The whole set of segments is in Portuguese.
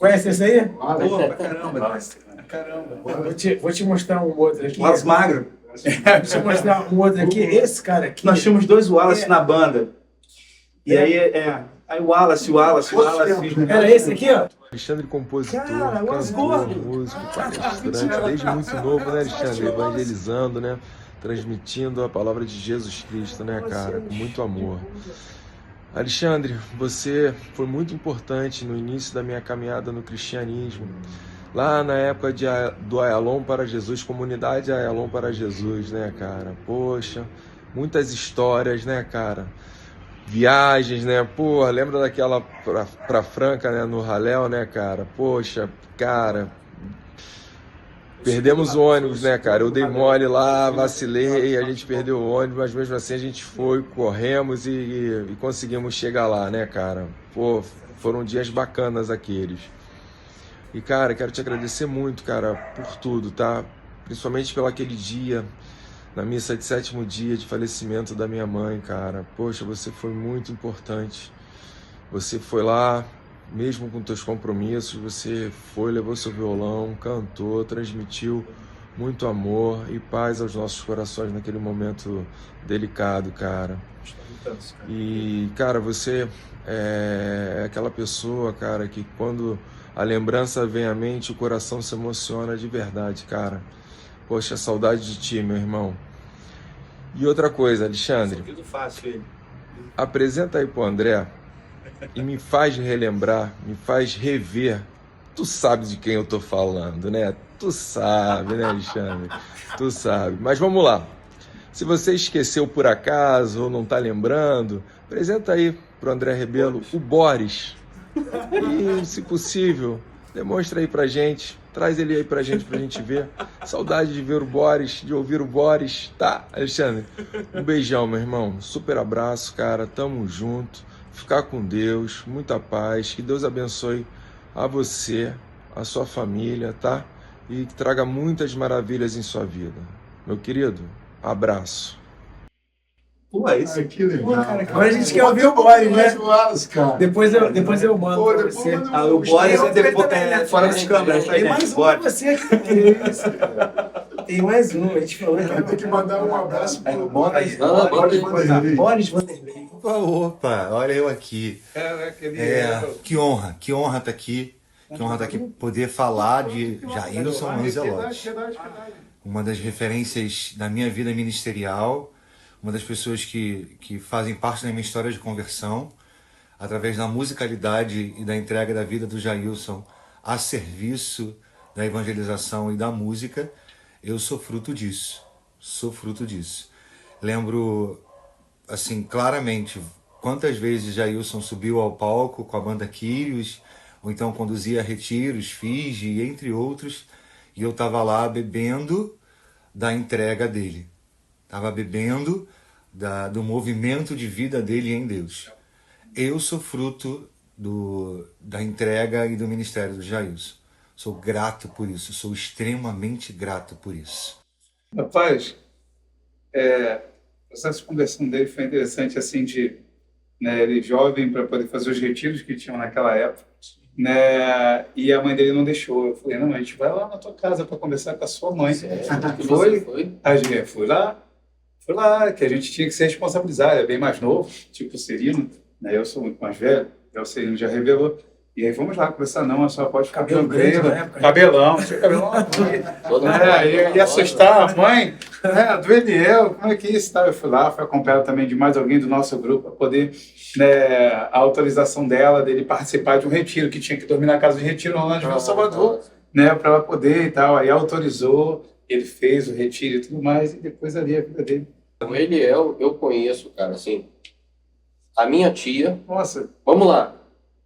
Conhece esse aí? Pô, pra caramba. Caramba. Vou te mostrar um outro aqui. Wallace Magro. Deixa eu mostrar um outro aqui. Esse cara aqui. Nós tínhamos dois Wallace na banda. E aí Aí Wallace. Era esse aqui, ó. Alexandre, compositor, Cara, o cantor, Osgordo. músico, palestrante, desde muito novo, né, Alexandre? Evangelizando, né? Transmitindo a palavra de Jesus Cristo, né, cara? Com muito amor. Alexandre, você foi muito importante no início da minha caminhada no cristianismo. Lá na época do Ayalon para Jesus, comunidade Ayalon para Jesus, né, cara? Poxa, muitas histórias, né, cara? Viagens, né? Pô, lembra daquela pra Franca, né? No Raléu, né, cara? Poxa, cara, perdemos o ônibus, né, cara? Eu dei mole lá, vacilei, a gente perdeu o ônibus, mas mesmo assim a gente foi, corremos e conseguimos chegar lá, né, cara? Pô, foram dias bacanas aqueles. E, cara, quero te agradecer muito, cara, por tudo, tá? Principalmente pelo aquele dia, na missa de 7º dia de falecimento da minha mãe, cara. Poxa, você foi muito importante. Você foi lá, mesmo com teus compromissos, você foi, levou seu violão, cantou, transmitiu muito amor e paz aos nossos corações naquele momento delicado, cara. E, cara, você é aquela pessoa, cara, que quando a lembrança vem à mente, o coração se emociona de verdade, cara. Poxa, saudade de ti, meu irmão. E outra coisa, Alexandre, apresenta aí pro André e me faz relembrar, me faz rever. Tu sabe de quem eu tô falando, né? Tu sabe, né, Alexandre? Tu sabe. Mas vamos lá. Se você esqueceu por acaso ou não tá lembrando, apresenta aí pro André Rebelo o Boris. E, se possível, demonstra aí pra gente. Traz ele aí pra gente ver. Saudade de ver o Boris, de ouvir o Boris. Tá, Alexandre? Um beijão, meu irmão. Super abraço, cara. Tamo junto. Ficar com Deus. Muita paz. Que Deus abençoe a você, a sua família, tá? E que traga muitas maravilhas em sua vida. Meu querido, abraço. Pô, isso. Que legal. Agora a gente quer ouvir o Boris, né? Cara. Depois eu mando pra você. O Boris é depois, fora das câmeras, tá, Tem gente? mais um pra você aqui. Que isso, cara. Tem mais um. A gente falou Tem que mandar um abraço pro Boris. Boris Vanderlei. Boris Vanderlei. Opa, olha eu aqui. Caraca, Que honra estar aqui. Que honra estar aqui poder falar de Jailson Lancelotti. Uma das referências da minha vida ministerial, uma das pessoas que fazem parte da minha história de conversão, através da musicalidade e da entrega da vida do Jailson a serviço da evangelização e da música. Eu sou fruto disso. Lembro, assim, claramente, quantas vezes Jailson subiu ao palco com a banda Kyrios, ou então conduzia retiros, Fiji, entre outros, e eu estava lá bebendo da entrega dele. Estava bebendo do movimento de vida dele em Deus. Eu sou fruto da entrega e do ministério do Jailson. Sou grato por isso, sou extremamente grato por isso. Rapaz, o processo de conversão dele foi interessante, assim, ele jovem para poder fazer os retiros que tinham naquela época, né? E a mãe dele não deixou. Eu falei, não, a gente vai lá na tua casa para conversar com a sua mãe. Foi? A gente fui lá, que a gente tinha que se responsabilizar, é bem mais novo, tipo o Serino, né? Eu sou muito mais velho, o Serino já revelou. E aí vamos lá conversar, não, a senhora pode ficar tranquila. Cabelão, tinha cabelão aqui. Ia assustar a mãe, né, do Eliel, como é que é isso? Eu fui lá, fui acompanhado também de mais alguém do nosso grupo para poder, né, a autorização dele participar de um retiro, que tinha que dormir na casa de retiro lá de Salvador, né, para ela poder e tal. Aí autorizou, ele fez o retiro e tudo mais, e depois ali a vida dele. O Eliel, eu conheço, cara, assim, a minha tia. Nossa. Vamos lá.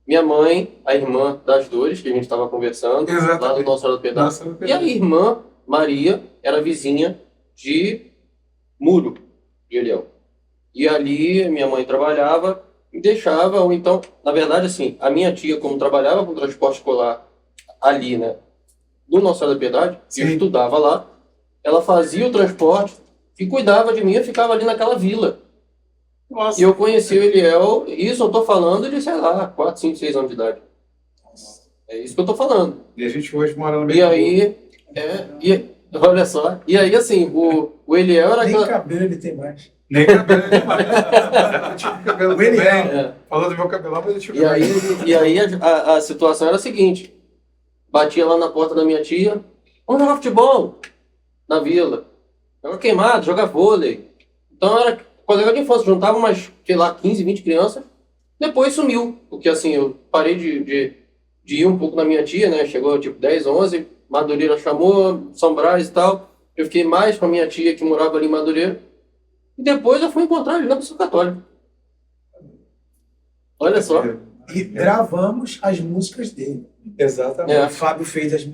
Minha mãe, a irmã das dores, que a gente estava conversando, exatamente, lá do Nossa Senhora do Pedaço. E a irmã, Maria, era vizinha de Muro, de Eliel. E ali minha mãe trabalhava e deixava, ou então, na verdade, assim, a minha tia, como trabalhava com transporte escolar ali, né, do Nossa Senhora da Piedade, eu estudava lá, ela fazia o transporte e cuidava de mim, eu ficava ali naquela vila. Nossa. E eu conheci o Eliel, isso eu tô falando de, sei lá, 4, 5, 6 anos de idade. É isso que eu tô falando. E a gente hoje mora no E mesmo aí, olha só, e aí assim, o Eliel era Nem aquela... cabelo ele tem mais. Nem cabelo ele mais. Eu tive cabelo O Eliel. também. É. Falou do meu cabelão, mas eu tive E aí a situação era a seguinte, batia lá na porta da minha tia, vamos jogar futebol na vila, jogar queimado, jogar vôlei. Então era colega de infância, juntava umas, sei lá, 15, 20 crianças, depois sumiu, porque assim, eu parei de ir um pouco na minha tia, né, chegou tipo 10, 11, Madureira chamou, São Brás e tal, eu fiquei mais com a minha tia que morava ali em Madureira, e depois eu fui encontrar ele na Missão Católica. Olha só. E gravamos as músicas dele. Exatamente. O Fábio fez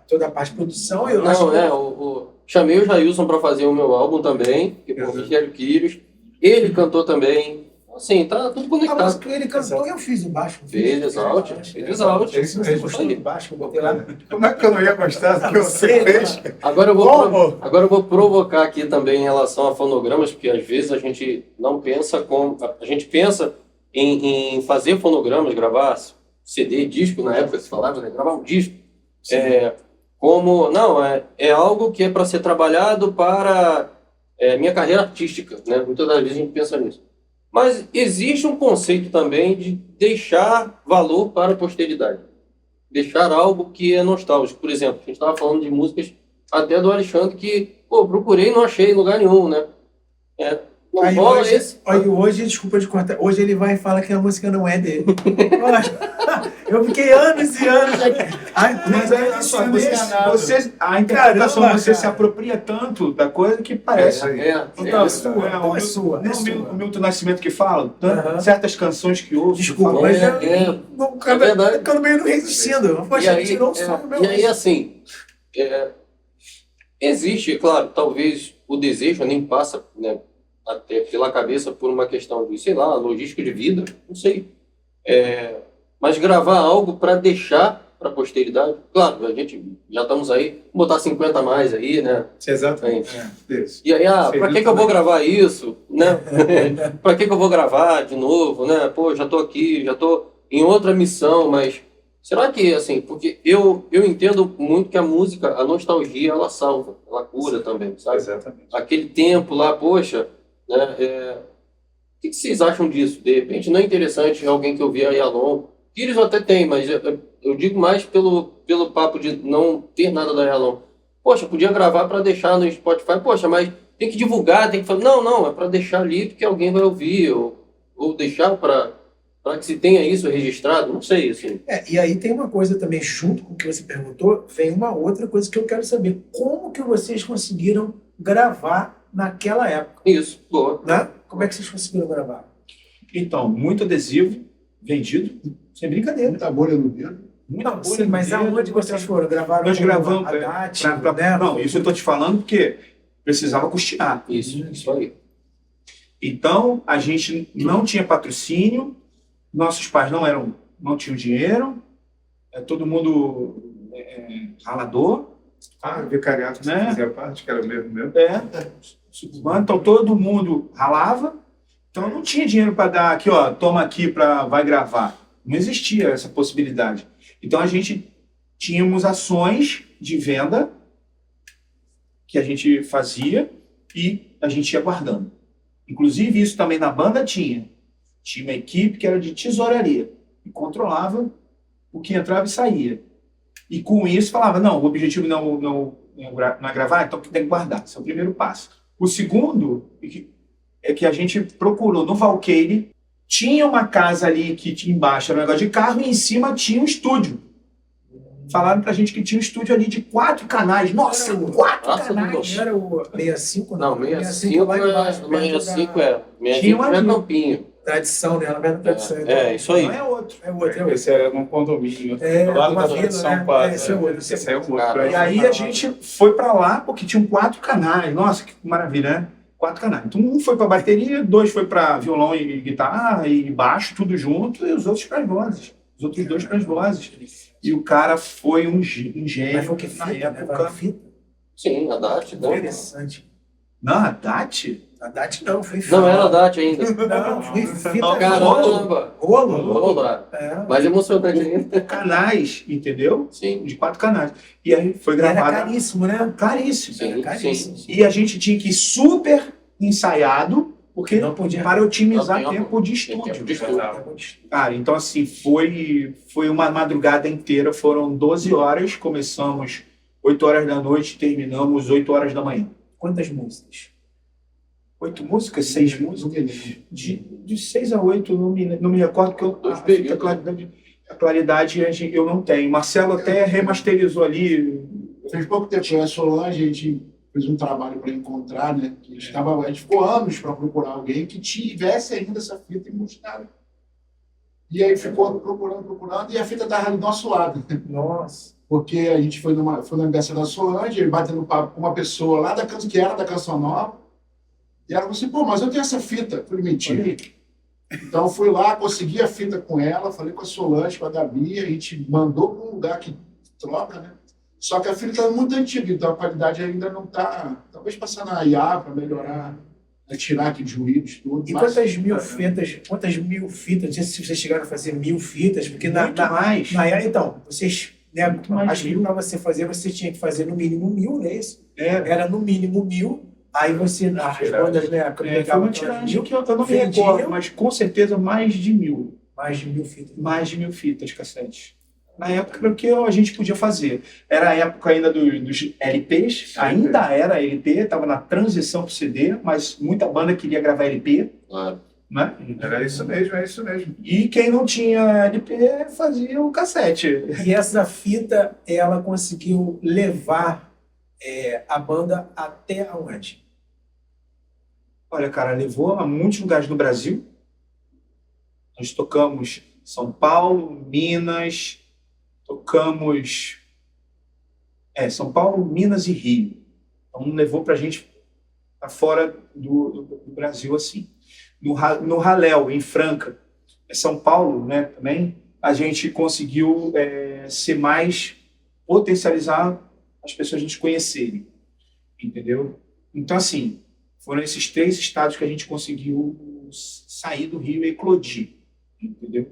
toda a parte de produção. Eu Não, chamei o Jailson para fazer o meu álbum também, que foi o Michel Quírios. Ele cantou também. Assim, tá tudo A conectado. música ele cantou e eu fiz o baixo. Fez Exalt. É isso Você mesmo. gostou do baixo que eu botei lá? Como é que eu não ia gostar do que você Sei, fez? Agora eu vou provocar aqui também em relação a fonogramas, porque às vezes a gente não pensa como... A gente pensa em fazer fonogramas, gravar CD, disco, na época se falava, né? Gravar um disco. É algo que é para ser trabalhado para minha carreira artística, né? Muitas das vezes a gente pensa nisso. Mas existe um conceito também de deixar valor para a posteridade. Deixar algo que é nostálgico. Por exemplo, a gente estava falando de músicas até do Alexandre que, procurei e não achei em lugar nenhum, né? Não Aí rola hoje, esse... hoje, desculpa de cortar, hoje ele vai e fala que a música não é dele. Eu fiquei anos e anos aqui. Mas é só, a interpretação, Caramba, você cara. se apropria tanto da coisa que parece. Então, é sua, então é sua. Não, o Milton Nascimento que fala, Aham. certas canções que ouço. Desculpa, fala, mas É não verdade. fica no meio do resistindo. Poxa, ele tirou o som do meu. E aí, assim, existe, claro, talvez o desejo nem passa, né, até pela cabeça por uma questão de, sei lá, logística de vida, não sei. Mas gravar algo para deixar para a posteridade, claro, a gente já estamos aí, vou botar 50 a mais aí, né? Exatamente. Isso. E aí, para que eu vou gravar isso, né? Para que eu vou gravar de novo, né? Pô, já tô aqui, já tô em outra missão, mas será que, assim, porque eu entendo muito que a música, a nostalgia, ela salva, ela cura também, sabe? Exatamente. Aquele tempo lá, poxa, né? O que vocês acham disso? De repente não é interessante alguém que ouvia a Yalon. Pires até tem, mas eu digo mais pelo papo de não ter nada da Yalon. Poxa, podia gravar para deixar no Spotify. Poxa, mas tem que divulgar, tem que falar. Não, é para deixar ali porque alguém vai ouvir, ou deixar para que se tenha isso registrado, não sei, assim. E aí tem uma coisa também, junto com o que você perguntou, vem uma outra coisa que eu quero saber. Como que vocês conseguiram gravar naquela época? Isso, boa. Né? Como é que vocês conseguiram gravar? Então, muito adesivo vendido, sem brincadeira. Muita bolha no dedo. Muita Não, bolha sim, no mas dedo. aonde vocês foram? Gravaram Nós com gravamos. a Haddad, Né? né? Não, isso eu estou te falando porque precisava custear. Isso aí. Então, a gente não tinha patrocínio, nossos pais não tinham dinheiro, todo mundo ralador. O vicariato, Né? fazia parte, que era o mesmo meu. Suburbano, então todo mundo ralava, então não tinha dinheiro para dar aqui, ó, toma aqui vai gravar. Não existia essa possibilidade. Então a gente tínhamos ações de venda que a gente fazia e a gente ia guardando. Inclusive isso também na banda tinha uma equipe que era de tesouraria e controlava o que entrava e saía. E com isso falava, não, o objetivo não é gravar, então tem que guardar. Esse é o primeiro passo. O segundo é que a gente procurou no Valqueire, tinha uma casa ali que tinha embaixo era um negócio de carro e em cima tinha um estúdio. Falaram pra gente que tinha um estúdio ali de 4 canais. Nossa, 4 canais! Não era o 65, Não, 65 lá embaixo. 65 Tinha 65 uma é ali. Campinho. Tradição, né? Ela vai na tradição. Isso aí. Não é outro. É outro. Esse era num condomínio. Do lado uma da vila, tradição né? quase. Esse é outro. Esse é o outro. Cara, E aí a gente foi pra lá porque tinham 4 canais. Nossa, que maravilha, né? 4 canais. Então um foi pra bateria, 2 foi pra violão e guitarra e baixo, tudo junto, e os outros pras vozes. Os outros 2 pras vozes. E o cara foi um Mas gênio foi o que na fita, né? época. Fita. Sim, a Dart. Né? Interessante. Não, a Tati? A DAT não, foi fita. Não era DAT ainda. Não, foi fita. Caramba! Rolo. Vamos lá. É. Mais emocionante ainda. Canais, entendeu? Sim. De 4 canais. E aí foi E era gravado. caríssimo, né? Caríssimo. Sim, caríssimo. sim. E a gente tinha que ir super ensaiado, porque Não podia. para otimizar Não, tempo de tempo estúdio. de estúdio. Cara, então assim, foi uma madrugada inteira, foram 12 horas, começamos 8 horas da noite, terminamos 8 horas da manhã. Quantas músicas? 8 músicas, 6 músicas? De 6 a 8, não me recordo, porque Dois períodos. a claridade eu não tenho. Marcelo até remasterizou ali. Fez pouco tempo, a Solange, a gente fez um trabalho para encontrar, né? A gente ficou anos para procurar alguém que tivesse ainda essa fita embruscada. E aí ficou procurando, e a fita estava do nosso lado. Nossa. Porque a gente foi no aniversário da Solange, ele batendo papo com uma pessoa lá que era da Canção Nova, e ela falou assim, pô, mas eu tenho essa fita. Eu falei, mentira. Então eu fui lá, consegui a fita com ela, falei com a Solange, com a Gabi, a gente mandou para um lugar que troca, né? Só que a fita está muito antiga, então a qualidade ainda não está. Talvez passar na IA para melhorar, tirar aqui de ruídos, tudo. E mas- quantas mil fitas? Não sei se vocês chegaram a fazer 1000 fitas, porque Muito mais. então, vocês, né, mais acho que para você fazer, você tinha que fazer no mínimo 1000, não é isso? Era no mínimo 1000, aí você, as bandas, né, Foi pegavam uma tiragem que eu não me vendiam. recordo, mas com certeza mais de 1000. mais de 1000 fitas. Mais de 1000 fitas cassete. Na época era o que a gente podia fazer. Era a época ainda dos LPs, ainda era LP, estava na transição para o CD, mas muita banda queria gravar LP, Claro. né? Era isso mesmo, é isso mesmo. E quem não tinha LP fazia o cassete. E essa fita, ela conseguiu levar a banda até aonde? Olha, cara, levou a muitos lugares no Brasil. Nós tocamos São Paulo, Minas, tocamos São Paulo, Minas e Rio. Então levou pra gente para fora do Brasil assim. No Raléu, em Franca, São Paulo, né, também, a gente conseguiu ser mais, potencializar as pessoas nos conhecerem, entendeu? Então, assim, foram esses 3 estados que a gente conseguiu sair do Rio e eclodir, entendeu?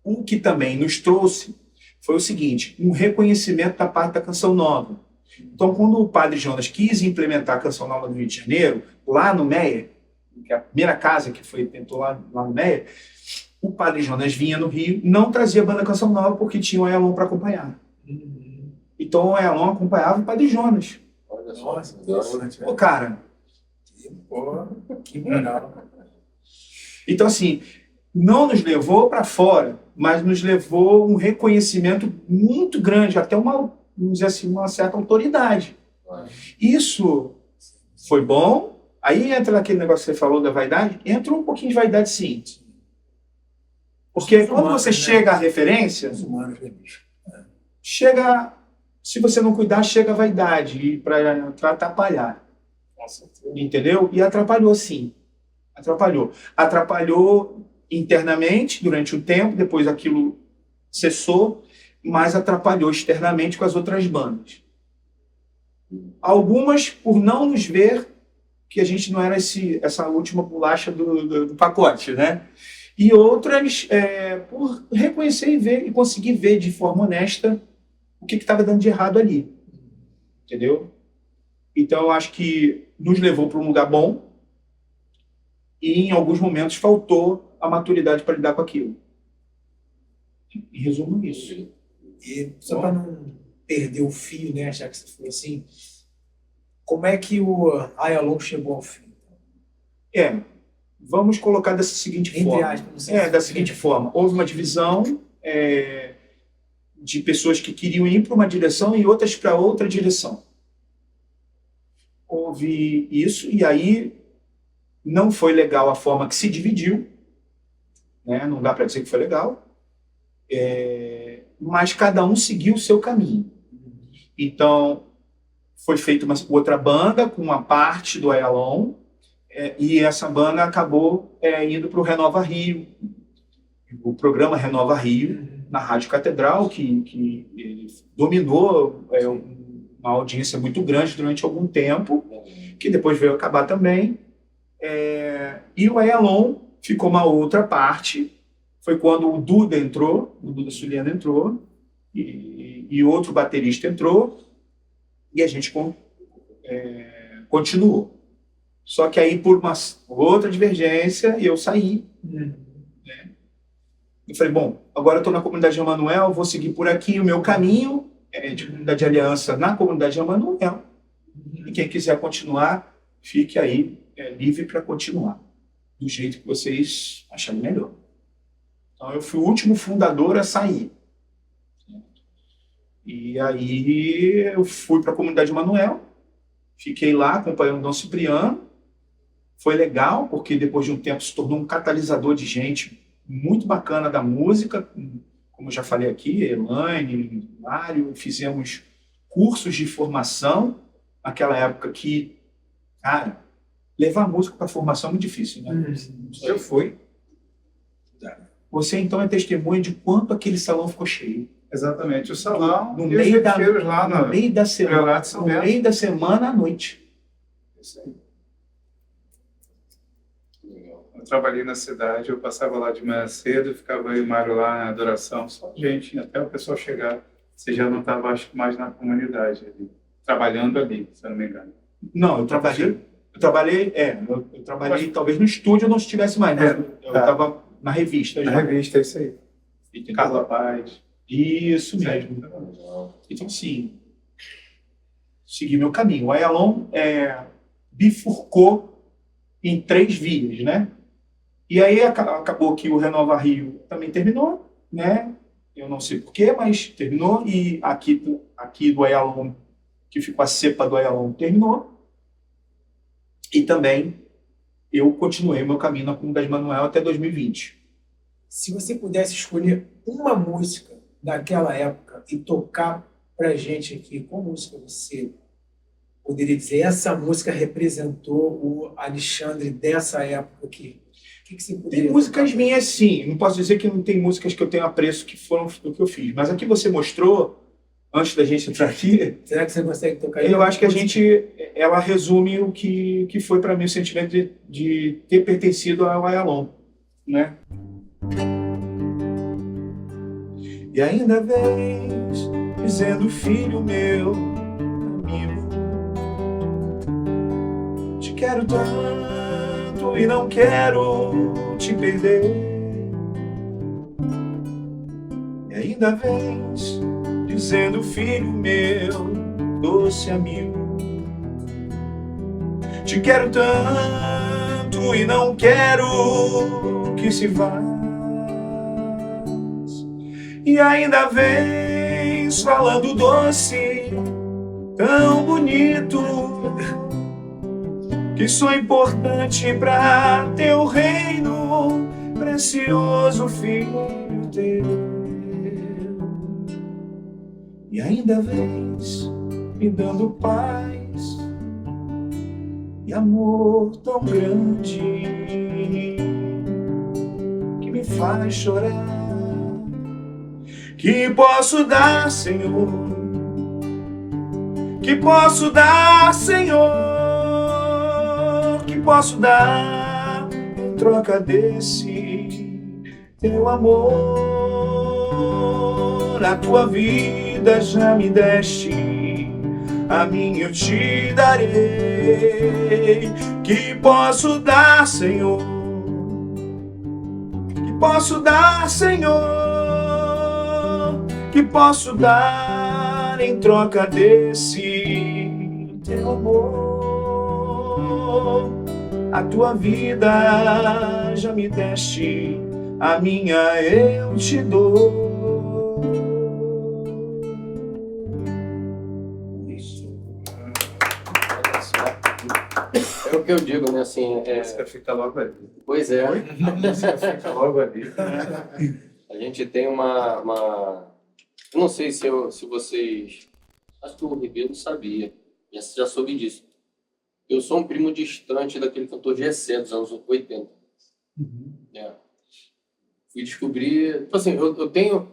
O que também nos trouxe foi o seguinte, um reconhecimento da parte da Canção Nova. Então, quando o Padre Jonas quis implementar a Canção Nova no Rio de Janeiro, lá no Meia, que é a primeira casa que tentou lá no Meia, o Padre Jonas vinha no Rio, não trazia a banda Canção Nova porque tinha o Elon para acompanhar. Então o Elon acompanhava o Padre Jonas. Olha só. Nossa, interessante, Pô, cara, Pô, que moral. então assim, não nos levou para fora, mas nos levou um reconhecimento muito grande, até vamos dizer assim, uma certa autoridade. Isso foi bom. Aí entra naquele negócio que você falou da vaidade, entra um pouquinho de vaidade sim. Porque quando você chega à referência, Os humanos, né, bicho? chega, se você não cuidar, chega a vaidade para atrapalhar. Entendeu? E atrapalhou sim. Atrapalhou internamente durante um tempo, depois aquilo cessou, mas atrapalhou externamente com as outras bandas. Algumas por não nos ver que a gente não era essa última bolacha do pacote, né? E outras por reconhecer e ver e conseguir ver de forma honesta o que estava dando de errado ali, entendeu? Então eu acho que nos levou para um lugar bom e em alguns momentos faltou a maturidade para lidar com aquilo. Em resumo, isso. E só para não perder o fio, né, já que você falou assim, como é que o Ayalon chegou ao fim? Vamos colocar dessa seguinte Entre forma. aspas, não sei Da seguinte forma. Houve uma divisão de pessoas que queriam ir para uma direção e outras para outra direção. Houve isso, e aí não foi legal a forma que se dividiu, né? Não dá para dizer que foi legal, mas cada um seguiu o seu caminho. Então, foi feita uma outra banda com uma parte do Ayalon, e essa banda acabou indo para o Renova Rio, o programa Renova Rio, na Rádio Catedral, que dominou uma audiência muito grande durante algum tempo, que depois veio acabar também. E o Ayalon ficou uma outra parte. Foi quando o Duda Suliano entrou, e outro baterista entrou, e a gente continuou. Só que aí, por uma outra divergência, eu saí. Né? Eu falei, bom, agora eu estou na comunidade de Emanuel, vou seguir por aqui o meu caminho de comunidade de aliança na comunidade de Emanuel. E quem quiser continuar, fique aí livre para continuar, do jeito que vocês acharem melhor. Então, eu fui o último fundador a sair. E aí, eu fui para a comunidade de Emanuel, fiquei lá acompanhando o Dom Cipriano. Foi legal, porque depois de um tempo se tornou um catalisador de gente muito bacana da música, como eu já falei aqui, Elaine, Mário, fizemos cursos de formação, naquela época que, cara, levar música para formação é muito difícil, né? Eu fui. Você, então, é testemunha de quanto aquele salão ficou cheio. Exatamente, o salão No e meio os da- reteiros lá No meio da semana, Priorato São no Bento. meio da semana à noite. Isso aí. Eu trabalhei na cidade, eu passava lá de manhã cedo, ficava eu e o Mário lá na adoração, só gente, até o pessoal chegar. Você já não estava, acho que, mais na comunidade ali, trabalhando ali, se eu não me engano. Não, eu trabalhei, talvez no estúdio eu não estivesse mais, né? Eu estava na revista Na já. revista, é isso aí. Entendeu? Carla Paz. Isso mesmo. Então, sim, segui meu caminho. O Ayalon bifurcou em 3 vias, né? E aí acabou que o Renova Rio também terminou, né? Eu não sei porquê, mas terminou. E aqui do Ayalon, que ficou a cepa do Ayalon, terminou. E também eu continuei meu caminho na comunidade Manuel até 2020. Se você pudesse escolher uma música daquela época e tocar pra gente aqui, qual música você poderia dizer? Essa música representou o Alexandre dessa época aqui. O que você poderia Tem músicas tocar? minhas, sim. Não posso dizer que não tem músicas que eu tenho apreço que foram do que eu fiz. Mas aqui você mostrou, antes da gente entrar aqui, Será que você consegue tocar? eu acho que ela resume o que foi para mim o sentimento de ter pertencido ao Ayalon, né? E ainda vens dizendo, filho meu, amigo, te quero tanto e não quero te perder. E ainda vens dizendo, filho meu, doce amigo, te quero tanto e não quero que se vá. E ainda vens falando doce, tão bonito, que sou importante para teu reino, precioso filho teu. E ainda vens me dando paz e amor tão grande, que me faz chorar. Que posso dar, Senhor? Que posso dar, Senhor? Que posso dar em troca desse teu amor? A tua vida já me deste, a minha eu te darei. Que posso dar, Senhor? Que posso dar, Senhor? Que posso dar em troca desse teu amor? A tua vida já me deste, a minha eu te dou. Isso. É o que eu digo, né? Assim, A música fica logo ali. pois é. A música fica logo ali. A gente tem uma... Eu não sei se vocês... Acho que o Ribeiro sabia. Já soube disso. Eu sou um primo distante daquele cantor Gessé dos anos 80. Fui descobrir... Tipo assim, eu tenho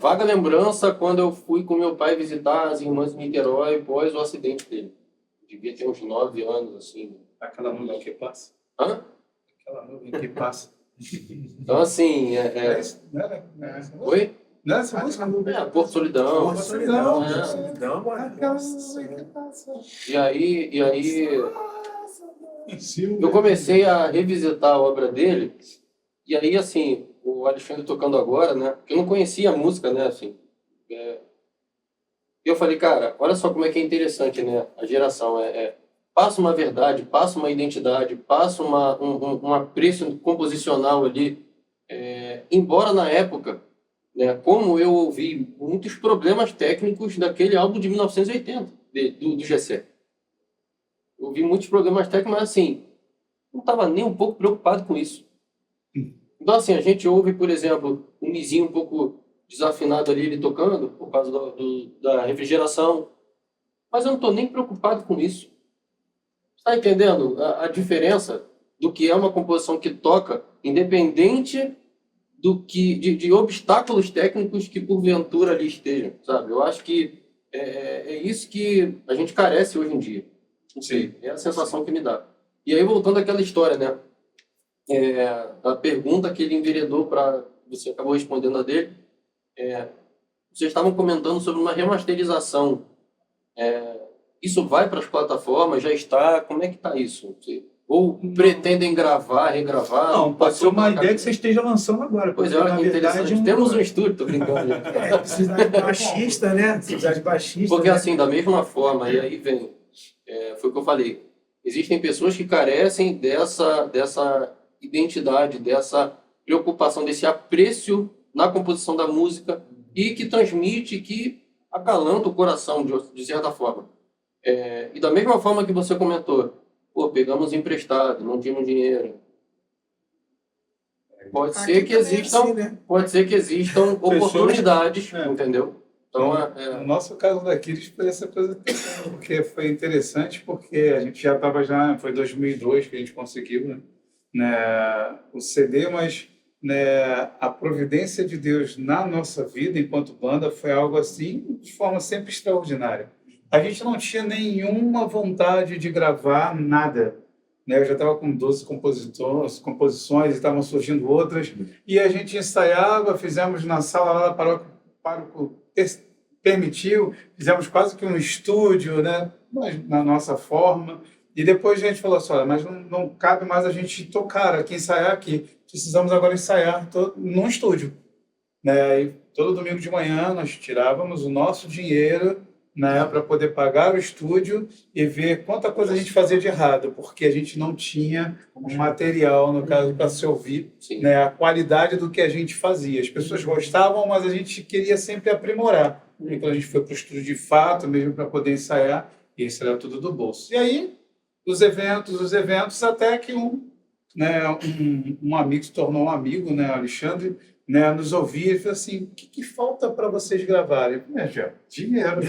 vaga lembrança quando eu fui com meu pai visitar as irmãs em Niterói após o acidente dele. devia ter uns 9 anos, assim. Aquela nuvem que passa. Hã? Aquela nuvem que passa. Então, assim, Não era? Oi? Não era essa música? Porto Solidão. Porto Solidão, É. Porto Solidão, mano. Aquela Nossa nuvem que Senhora. passa. E aí eu comecei a revisitar a obra dele, e aí, assim, o Alexandre tocando agora, né? Porque eu não conhecia a música, né? Assim, e eu falei, cara, olha só como é que é interessante, né? A geração passa uma verdade, passa uma identidade, passa um apreço composicional ali. Embora na época, né, como eu ouvi muitos problemas técnicos daquele álbum de 1980, do Gessé. Eu ouvi muitos problemas técnicos, mas assim, não estava nem um pouco preocupado com isso. Então, assim, a gente ouve, por exemplo, um Mizinho um pouco desafinado ali, ele tocando, por causa da refrigeração, mas eu não estou nem preocupado com isso. Está entendendo a diferença do que é uma composição que toca, independente de obstáculos técnicos que porventura ali estejam, sabe? Eu acho que é isso que a gente carece hoje em dia. Não sei, é a sensação que me dá. E aí, voltando àquela história, né? A pergunta que ele enveredou para... Você acabou respondendo a dele. Vocês estavam comentando sobre uma remasterização. Isso vai para as plataformas? Já está? Como é que está isso? Ou pretendem gravar, regravar? Não, pode ser uma ideia que você esteja lançando agora. Pois é, porque, olha na que verdade, interessante. Temos um estúdio, tô brincando. Precisa de baixista, né? Precisa de baixista. Porque né? assim, da mesma forma, e aí vem, foi o que eu falei, existem pessoas que carecem dessa identidade, dessa preocupação, desse apreço na composição da música e que transmite, que acalanta o coração, de certa forma. E da mesma forma que você comentou, pô, pegamos emprestado, não tínhamos dinheiro. Pode Aqui ser que também é existam, assim, né? pode ser que existam oportunidades, É. entendeu? Então, No nosso caso daqui, foi essa coisa, porque foi interessante, porque a gente já estava foi 2002 que a gente conseguiu, né, o CD, mas né, a providência de Deus na nossa vida enquanto banda foi algo assim, de forma sempre extraordinária. A gente não tinha nenhuma vontade de gravar nada, né? Eu já estava com 12 composições e estavam surgindo outras, e a gente ensaiava, fizemos na sala lá da paróquia, pároco permitiu, fizemos quase que um estúdio, né? Mas na nossa forma, e depois a gente falou assim, olha, mas não cabe mais a gente tocar aqui, ensaiar aqui, precisamos agora ensaiar num estúdio, né? E todo domingo de manhã nós tirávamos o nosso dinheiro, né, para poder pagar o estúdio e ver quanta coisa a gente fazia de errado, porque a gente não tinha um material, no caso, para se ouvir, sim. né, a qualidade do que a gente fazia. As pessoas gostavam, mas a gente queria sempre aprimorar. E quando a gente foi para o estúdio de fato, mesmo para poder ensaiar, isso era tudo do bolso. E aí, os eventos, até que um amigo se tornou um amigo, né, Alexandre, né, nos ouvia e falou assim, o que falta para vocês gravarem? Eu falei, dinheiro.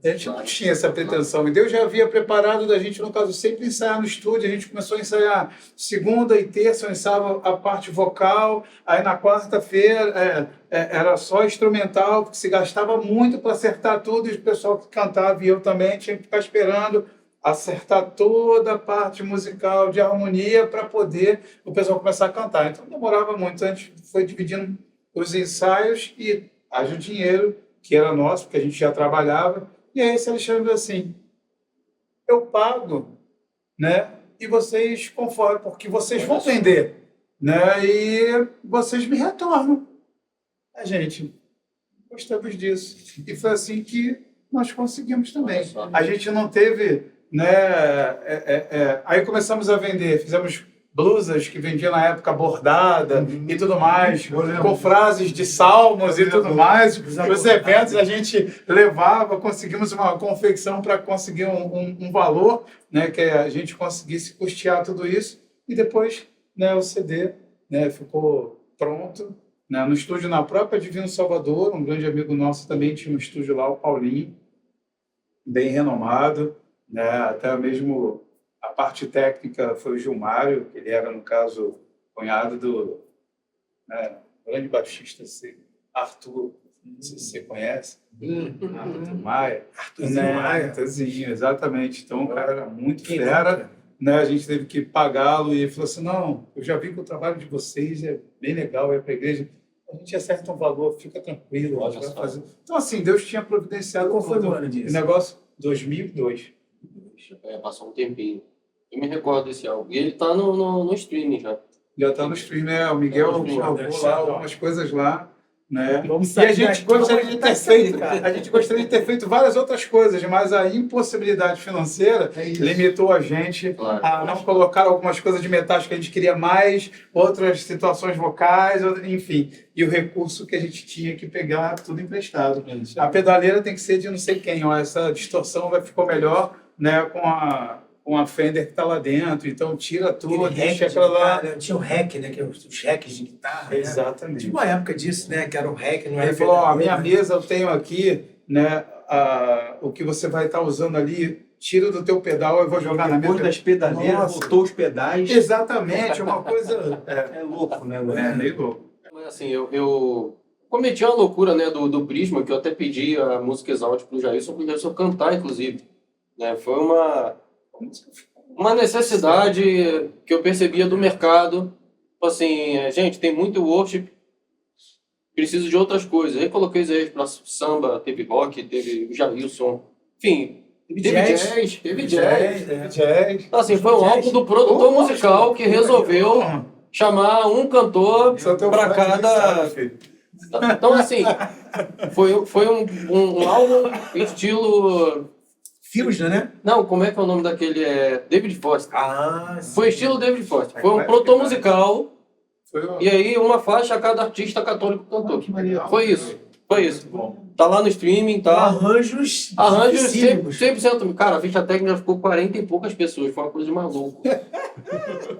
A gente não tinha essa pretensão. E Deus já havia preparado da gente, no caso, sempre ensaiar no estúdio. A gente começou a ensaiar segunda e terça, eu ensaiava a parte vocal. Aí na quarta-feira era só instrumental, porque se gastava muito para acertar tudo. E o pessoal que cantava e eu também tinha que ficar esperando acertar toda a parte musical de harmonia para poder o pessoal começar a cantar. Então demorava muito, a gente foi dividindo os ensaios e haja o dinheiro, que era nosso, porque a gente já trabalhava, e aí esse Alexandre assim, eu pago, né? E vocês conformem, porque vocês vão vender, né? E vocês me retornam. A gente, gostamos disso. E foi assim que nós conseguimos também. A gente não teve... né? Aí começamos a vender, fizemos blusas que vendiam na época bordada e tudo mais, com frases de salmos e tudo mais. Os eventos a gente levava, conseguimos uma confecção para conseguir um valor, né? Que a gente conseguisse custear tudo isso. E depois, né, o CD, né, ficou pronto, né, no estúdio na própria Divino Salvador. Um grande amigo nosso também tinha um estúdio lá, o Paulinho, bem renomado. Né, até mesmo a parte técnica foi o Gilmário, que ele era, no caso, cunhado do grande baixista Arthur, Não sei se você conhece. Uhum. Arthur Maia. Arthurzinho Né? Maia. Arthurzinho, exatamente. Então o cara era muito Quem fera. nunca? Né? A gente teve que pagá-lo e ele falou assim, não, eu já vi que o trabalho de vocês é bem legal, é para a igreja. A gente acerta um valor, fica tranquilo. A gente vai fazer. Então, assim, Deus tinha providenciado. Qual foi o tudo. ano disso? O negócio, 2002. Passou um tempinho. Eu me recordo desse álbum. E ele tá no streaming já. Já está no stream, né? O Miguel Tá no stream. gravou lá algumas coisas lá, né? Vamos E sair a gente daqui, gostaria vamos de ter sair, feito, cara. a gente gostaria de ter feito várias outras coisas, mas a impossibilidade financeira É isso. limitou a gente Claro. a não colocar algumas coisas de metais que a gente queria mais, outras situações vocais, enfim. E o recurso que a gente tinha que pegar tudo emprestado. A pedaleira tem que ser de não sei quem, ó, essa distorção vai ficar melhor, né, com a Fender que está lá dentro, então tira tudo, Aquele hack deixa de aquela lá. guitarra, tinha o hack, né? Que é os hacks de guitarra. Né? Exatamente. Tinha uma época disso, né? Que era o hack, não era Ele falou, ó, a minha pedaleira. mesa eu tenho aqui, né, o que você vai estar usando ali, tira do teu pedal, eu vou jogar na Depois mesa. das pedaleiras, Nossa. botou os pedais. Exatamente, é uma coisa... É louco, né? É meio louco. Mas assim, eu cometi uma loucura, né, do Prisma, que eu até pedi a música Exalte pro Jailson cantar, inclusive. Né? Foi uma necessidade que eu percebia do mercado. Tipo assim, gente, tem muito worship, preciso de outras coisas. Aí coloquei os aí pra samba, teve rock, teve o Jailson, enfim, Teve teve jazz, teve jazz. né? Jazz. Então, assim, foi um álbum do produtor musical que resolveu chamar um cantor Só teu para fã cada. sabe, filho. Então, assim, foi um álbum estilo. Fusion, né? Não, como é que é o nome daquele? David Foster. Ah, sim. Foi estilo David Foster. Foi um produtor musical Foi o... e aí uma faixa a cada artista católico cantou. Que maneiro. Foi isso. Foi isso. Tá lá no streaming, tá? Arranjos. Arranjos dificílimos. 100%. Cara, a ficha técnica ficou 40 e poucas pessoas. Foi uma coisa de maluco.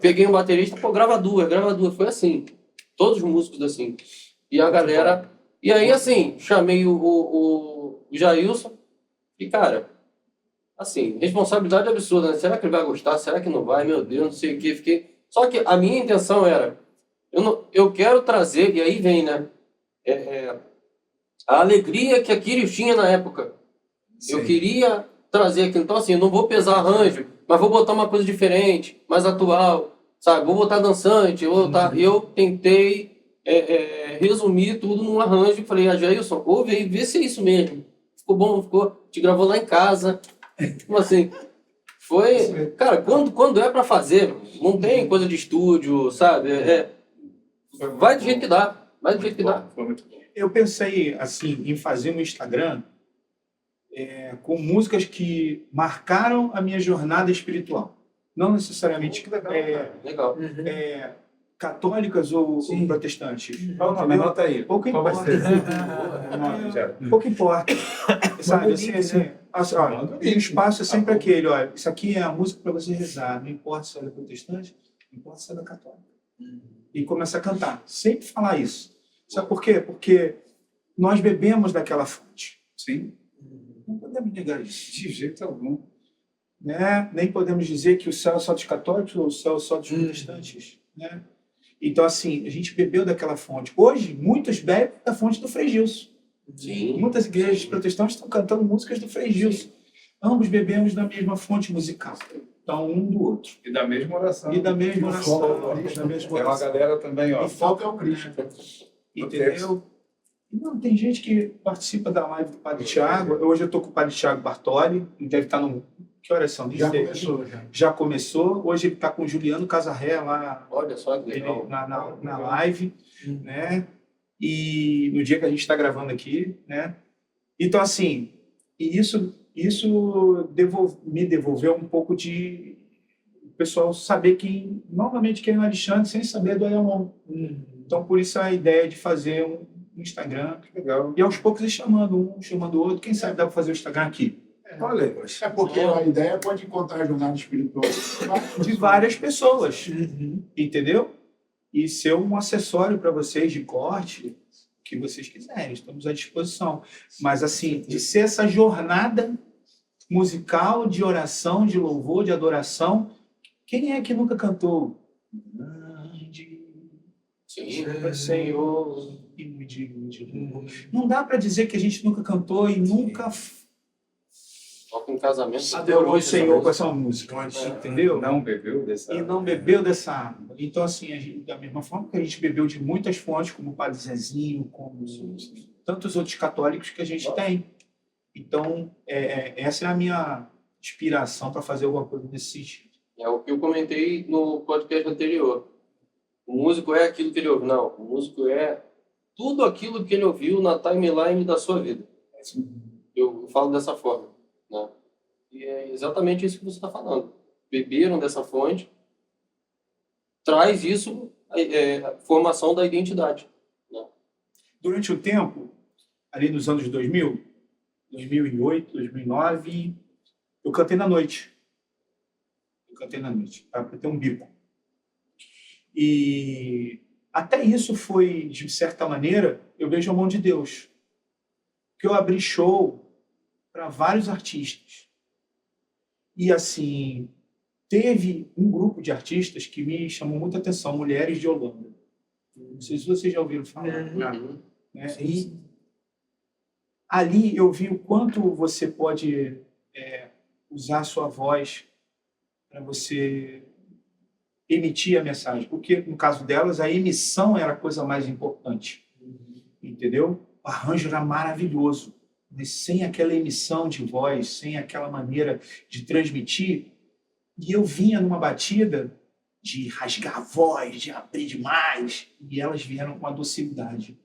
Peguei um baterista, pô, grava duas. Foi assim. Todos os músicos assim. E a galera... E aí, assim, chamei o Jailson e, cara, assim, responsabilidade absurda, né? Será que ele vai gostar? Será que não vai? Meu Deus, não sei o que. Fiquei... Só que a minha intenção era... Eu quero trazer... E aí vem, né? A alegria que a Kyrios tinha na época. Sim. Eu queria trazer aquilo. Então, assim, eu não vou pesar arranjo, mas vou botar uma coisa diferente, mais atual, sabe? Vou botar dançante, vou botar... Eu tentei resumir tudo num arranjo e falei, Jailson, ouve aí, vê se é isso mesmo. Ficou bom, ficou? Te gravou lá em casa. Como assim? Foi... Cara, quando é pra fazer, não tem coisa de estúdio, sabe? Vai do jeito que dá. Vai do jeito que dá. Foi muito bom. Eu pensei, assim, em fazer um Instagram com músicas que marcaram a minha jornada espiritual. Não necessariamente Legal. católicas ou Sim. protestantes. Qual o nome? Anota aí. Pouco Qual vai importa. ser? O nome, já. Pouco importa. Sabe, Manda o assim, link, assim, né? assim, olha, e o espaço é sempre aquele, olha, isso aqui é a música para você rezar, não importa se ela é protestante, não importa se ela é católica. E começa a cantar, sempre falar isso. Sabe por quê? Porque nós bebemos daquela fonte. Sim, Não podemos negar isso. de jeito algum. Né? Nem podemos dizer que o céu é só dos católicos ou o céu é só dos protestantes. Né? Então, assim, a gente bebeu daquela fonte. Hoje, muitos bebem da fonte do Frei Gilson. Sim. Muitas igrejas protestantes estão cantando músicas do Frei Gilson. Ambos bebemos da mesma fonte musical. Então, um do outro. E da mesma oração. E da mesma o oração. foco, Da mesma É uma oração. galera também, ó. O foco é o Cristo. Entendeu? Não, tem gente que participa da live do Padre Tiago. Hoje eu estou com o Padre Tiago Bartoli. Ele deve estar no... Que horas são? Nem Já sei. começou, já. Já começou. Hoje ele está com o Juliano Casarré lá Olha só que ele, legal. na live, né? E no dia que a gente está gravando aqui, né? Então, assim, e isso me devolveu um pouco de o pessoal saber novamente quem é o Alexandre sem saber do Ayalon. Então, por isso a ideia de fazer um Instagram. Legal. E aos poucos ir chamando um, chamando o outro. Quem sabe dá para fazer o Instagram aqui? Olha aí. É porque a ideia pode encontrar a jornada espiritual De várias pessoas. Entendeu? E ser um acessório para vocês de corte, o que vocês quiserem, estamos à disposição. Mas, assim, de ser essa jornada musical de oração, de louvor, de adoração. Quem é que nunca cantou? Grande Sim. Senhor, e muito digno de louvor. Não dá para dizer que a gente nunca cantou e nunca Toca em casamento. adorou o Senhor com essa essa música, entendeu? Não bebeu dessa. E não bebeu dessa água. Então, assim, da mesma forma que a gente bebeu de muitas fontes, como o Padre Zezinho, como tantos outros católicos que a gente tem. Então, essa é a minha inspiração para fazer alguma coisa nesse sentido. É o que eu comentei no podcast anterior. O músico é aquilo que ele ouve. Não, o músico é tudo aquilo que ele ouviu na timeline da sua vida. Eu falo dessa forma, né? E é exatamente isso que você está falando. Beberam dessa fonte, traz isso, formação da identidade. Né? Durante o tempo, ali nos anos 2000, 2008, 2009, eu cantei na noite. Para ter um bico. E até isso foi, de certa maneira, eu vejo a mão de Deus. Que eu abri show para vários artistas. E, assim, teve um grupo de artistas que me chamou muita atenção, Mulheres de Holanda. Não sei se vocês já ouviram falar. Né? E ali eu vi o quanto você pode usar a sua voz para você emitir a mensagem. Porque, no caso delas, a emissão era a coisa mais importante. Entendeu? O arranjo era maravilhoso. Mas sem aquela emissão de voz, sem aquela maneira de transmitir, e eu vinha numa batida de rasgar a voz, de abrir demais, e elas vieram com a docilidade.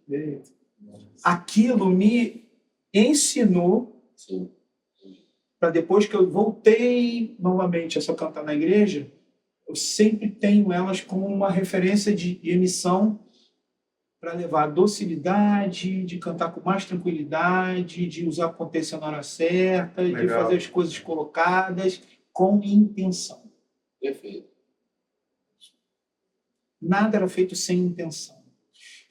Aquilo me ensinou para depois que eu voltei novamente a só cantar na igreja, eu sempre tenho elas como uma referência de emissão para levar a docilidade, de cantar com mais tranquilidade, de usar a potência na hora certa, de fazer as coisas colocadas com intenção. Perfeito. Nada era feito sem intenção.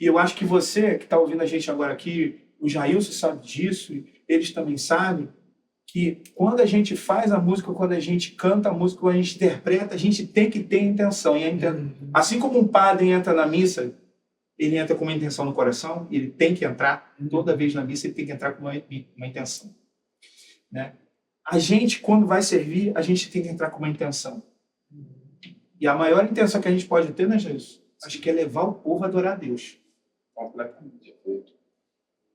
E eu acho que você, que está ouvindo a gente agora aqui, o Jailson sabe disso, eles também sabem, que quando a gente faz a música, quando a gente canta a música, quando a gente interpreta, a gente tem que ter intenção. E assim como um padre entra na missa, ele entra com uma intenção no coração, e ele tem que entrar, toda vez na missa, ele tem que entrar com uma intenção. Né? A gente, quando vai servir, a gente tem que entrar com uma intenção. E a maior intenção que a gente pode ter, né, Jesus? Acho que é levar o povo a adorar a Deus. Completamente.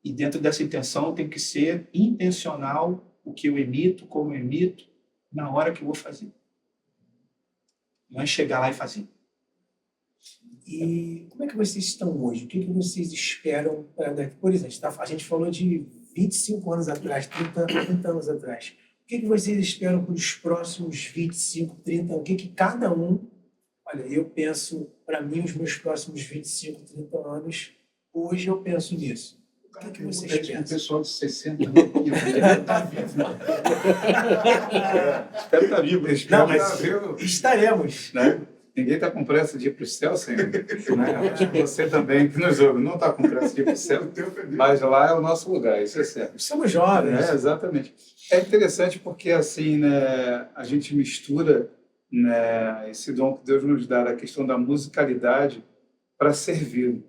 E dentro dessa intenção tem que ser intencional o que eu emito, como eu emito, na hora que eu vou fazer. Não é chegar lá e fazer. E como é que vocês estão hoje? O que vocês esperam para... Por exemplo, a gente falou de 25 anos atrás, 30 anos atrás. O que vocês esperam para os próximos 25, 30 anos? O que cada um... Olha, eu penso, para mim, os meus próximos 25, 30 anos, hoje eu penso nisso. O que vocês pensam? Um pessoal de 60 anos está vivo. Espero estar vivo. Não, mas estaremos. Né? Ninguém está com pressa de ir para o céu, Senhor. Né? Acho que você também, que nos ouve, não está com pressa de ir para o céu, mas lá é o nosso lugar, isso é certo. Somos jovens. Exatamente. É interessante porque, assim, né, a gente mistura, né, esse dom que Deus nos dá, a questão da musicalidade, para servi-lo.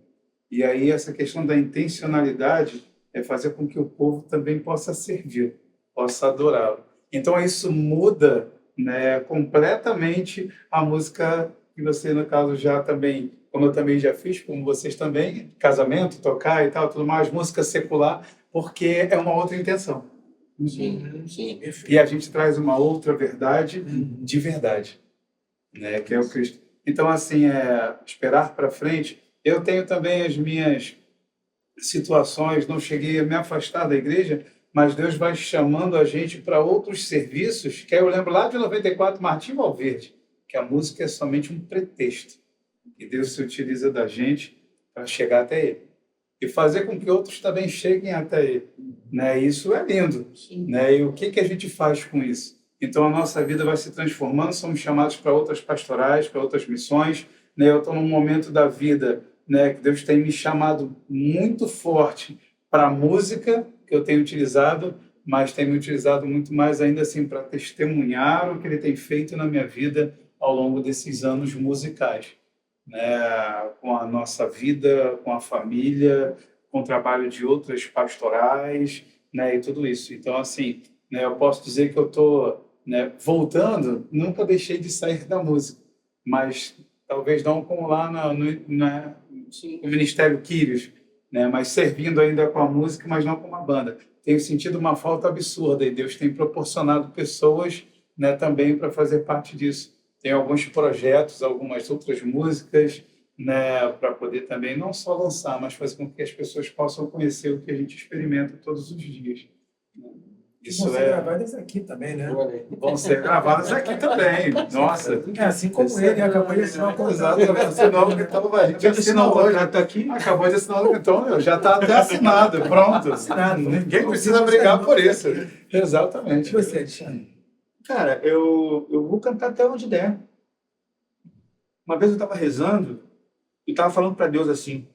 E aí essa questão da intencionalidade é fazer com que o povo também possa servi-lo, possa adorá-lo. Então isso muda, né, completamente a música que você, no caso, já também, como eu também já fiz, como vocês também, casamento, tocar e tal, tudo mais, música secular, porque é uma outra intenção. Sim, sim. E a gente traz uma outra verdade de verdade, né, que é o Cristo. Então, assim, esperar para frente. Eu tenho também as minhas situações, não cheguei a me afastar da igreja, mas Deus vai chamando a gente para outros serviços, que aí eu lembro lá de 94, Martim Valverde, que a música é somente um pretexto, e Deus se utiliza da gente para chegar até Ele, e fazer com que outros também cheguem até Ele. Né? Isso é lindo. Né? E o que a gente faz com isso? Então a nossa vida vai se transformando, somos chamados para outras pastorais, para outras missões. Né? Eu estou num momento da vida, né, que Deus tem me chamado muito forte para a música, que eu tenho utilizado, mas tem me utilizado muito mais ainda assim para testemunhar o que Ele tem feito na minha vida ao longo desses anos musicais. Né? Com a nossa vida, com a família, com o trabalho de outras pastorais, né, e tudo isso. Então, assim, né, eu posso dizer que eu estou, né, voltando, nunca deixei de sair da música, mas talvez não como lá no Ministério Quírios, né, mas servindo ainda com a música, mas não com uma banda. Tenho sentido uma falta absurda e Deus tem proporcionado pessoas, né, também para fazer parte disso. Tem alguns projetos, algumas outras músicas, né, para poder também não só lançar, mas fazer com que as pessoas possam conhecer o que a gente experimenta todos os dias. Isso vão ser gravadas aqui também, né? Vão ser gravadas aqui também. Nossa. É assim como ele acabou de assinar o contrato. A gente assinou o contrato aqui. Acabou de assinar o contrato. Já está até assinado, pronto. Assinado. Ninguém precisa brigar por isso. Exatamente. E você, Alexandre? Cara, eu vou cantar até onde der. Uma vez eu estava rezando e estava falando para Deus assim,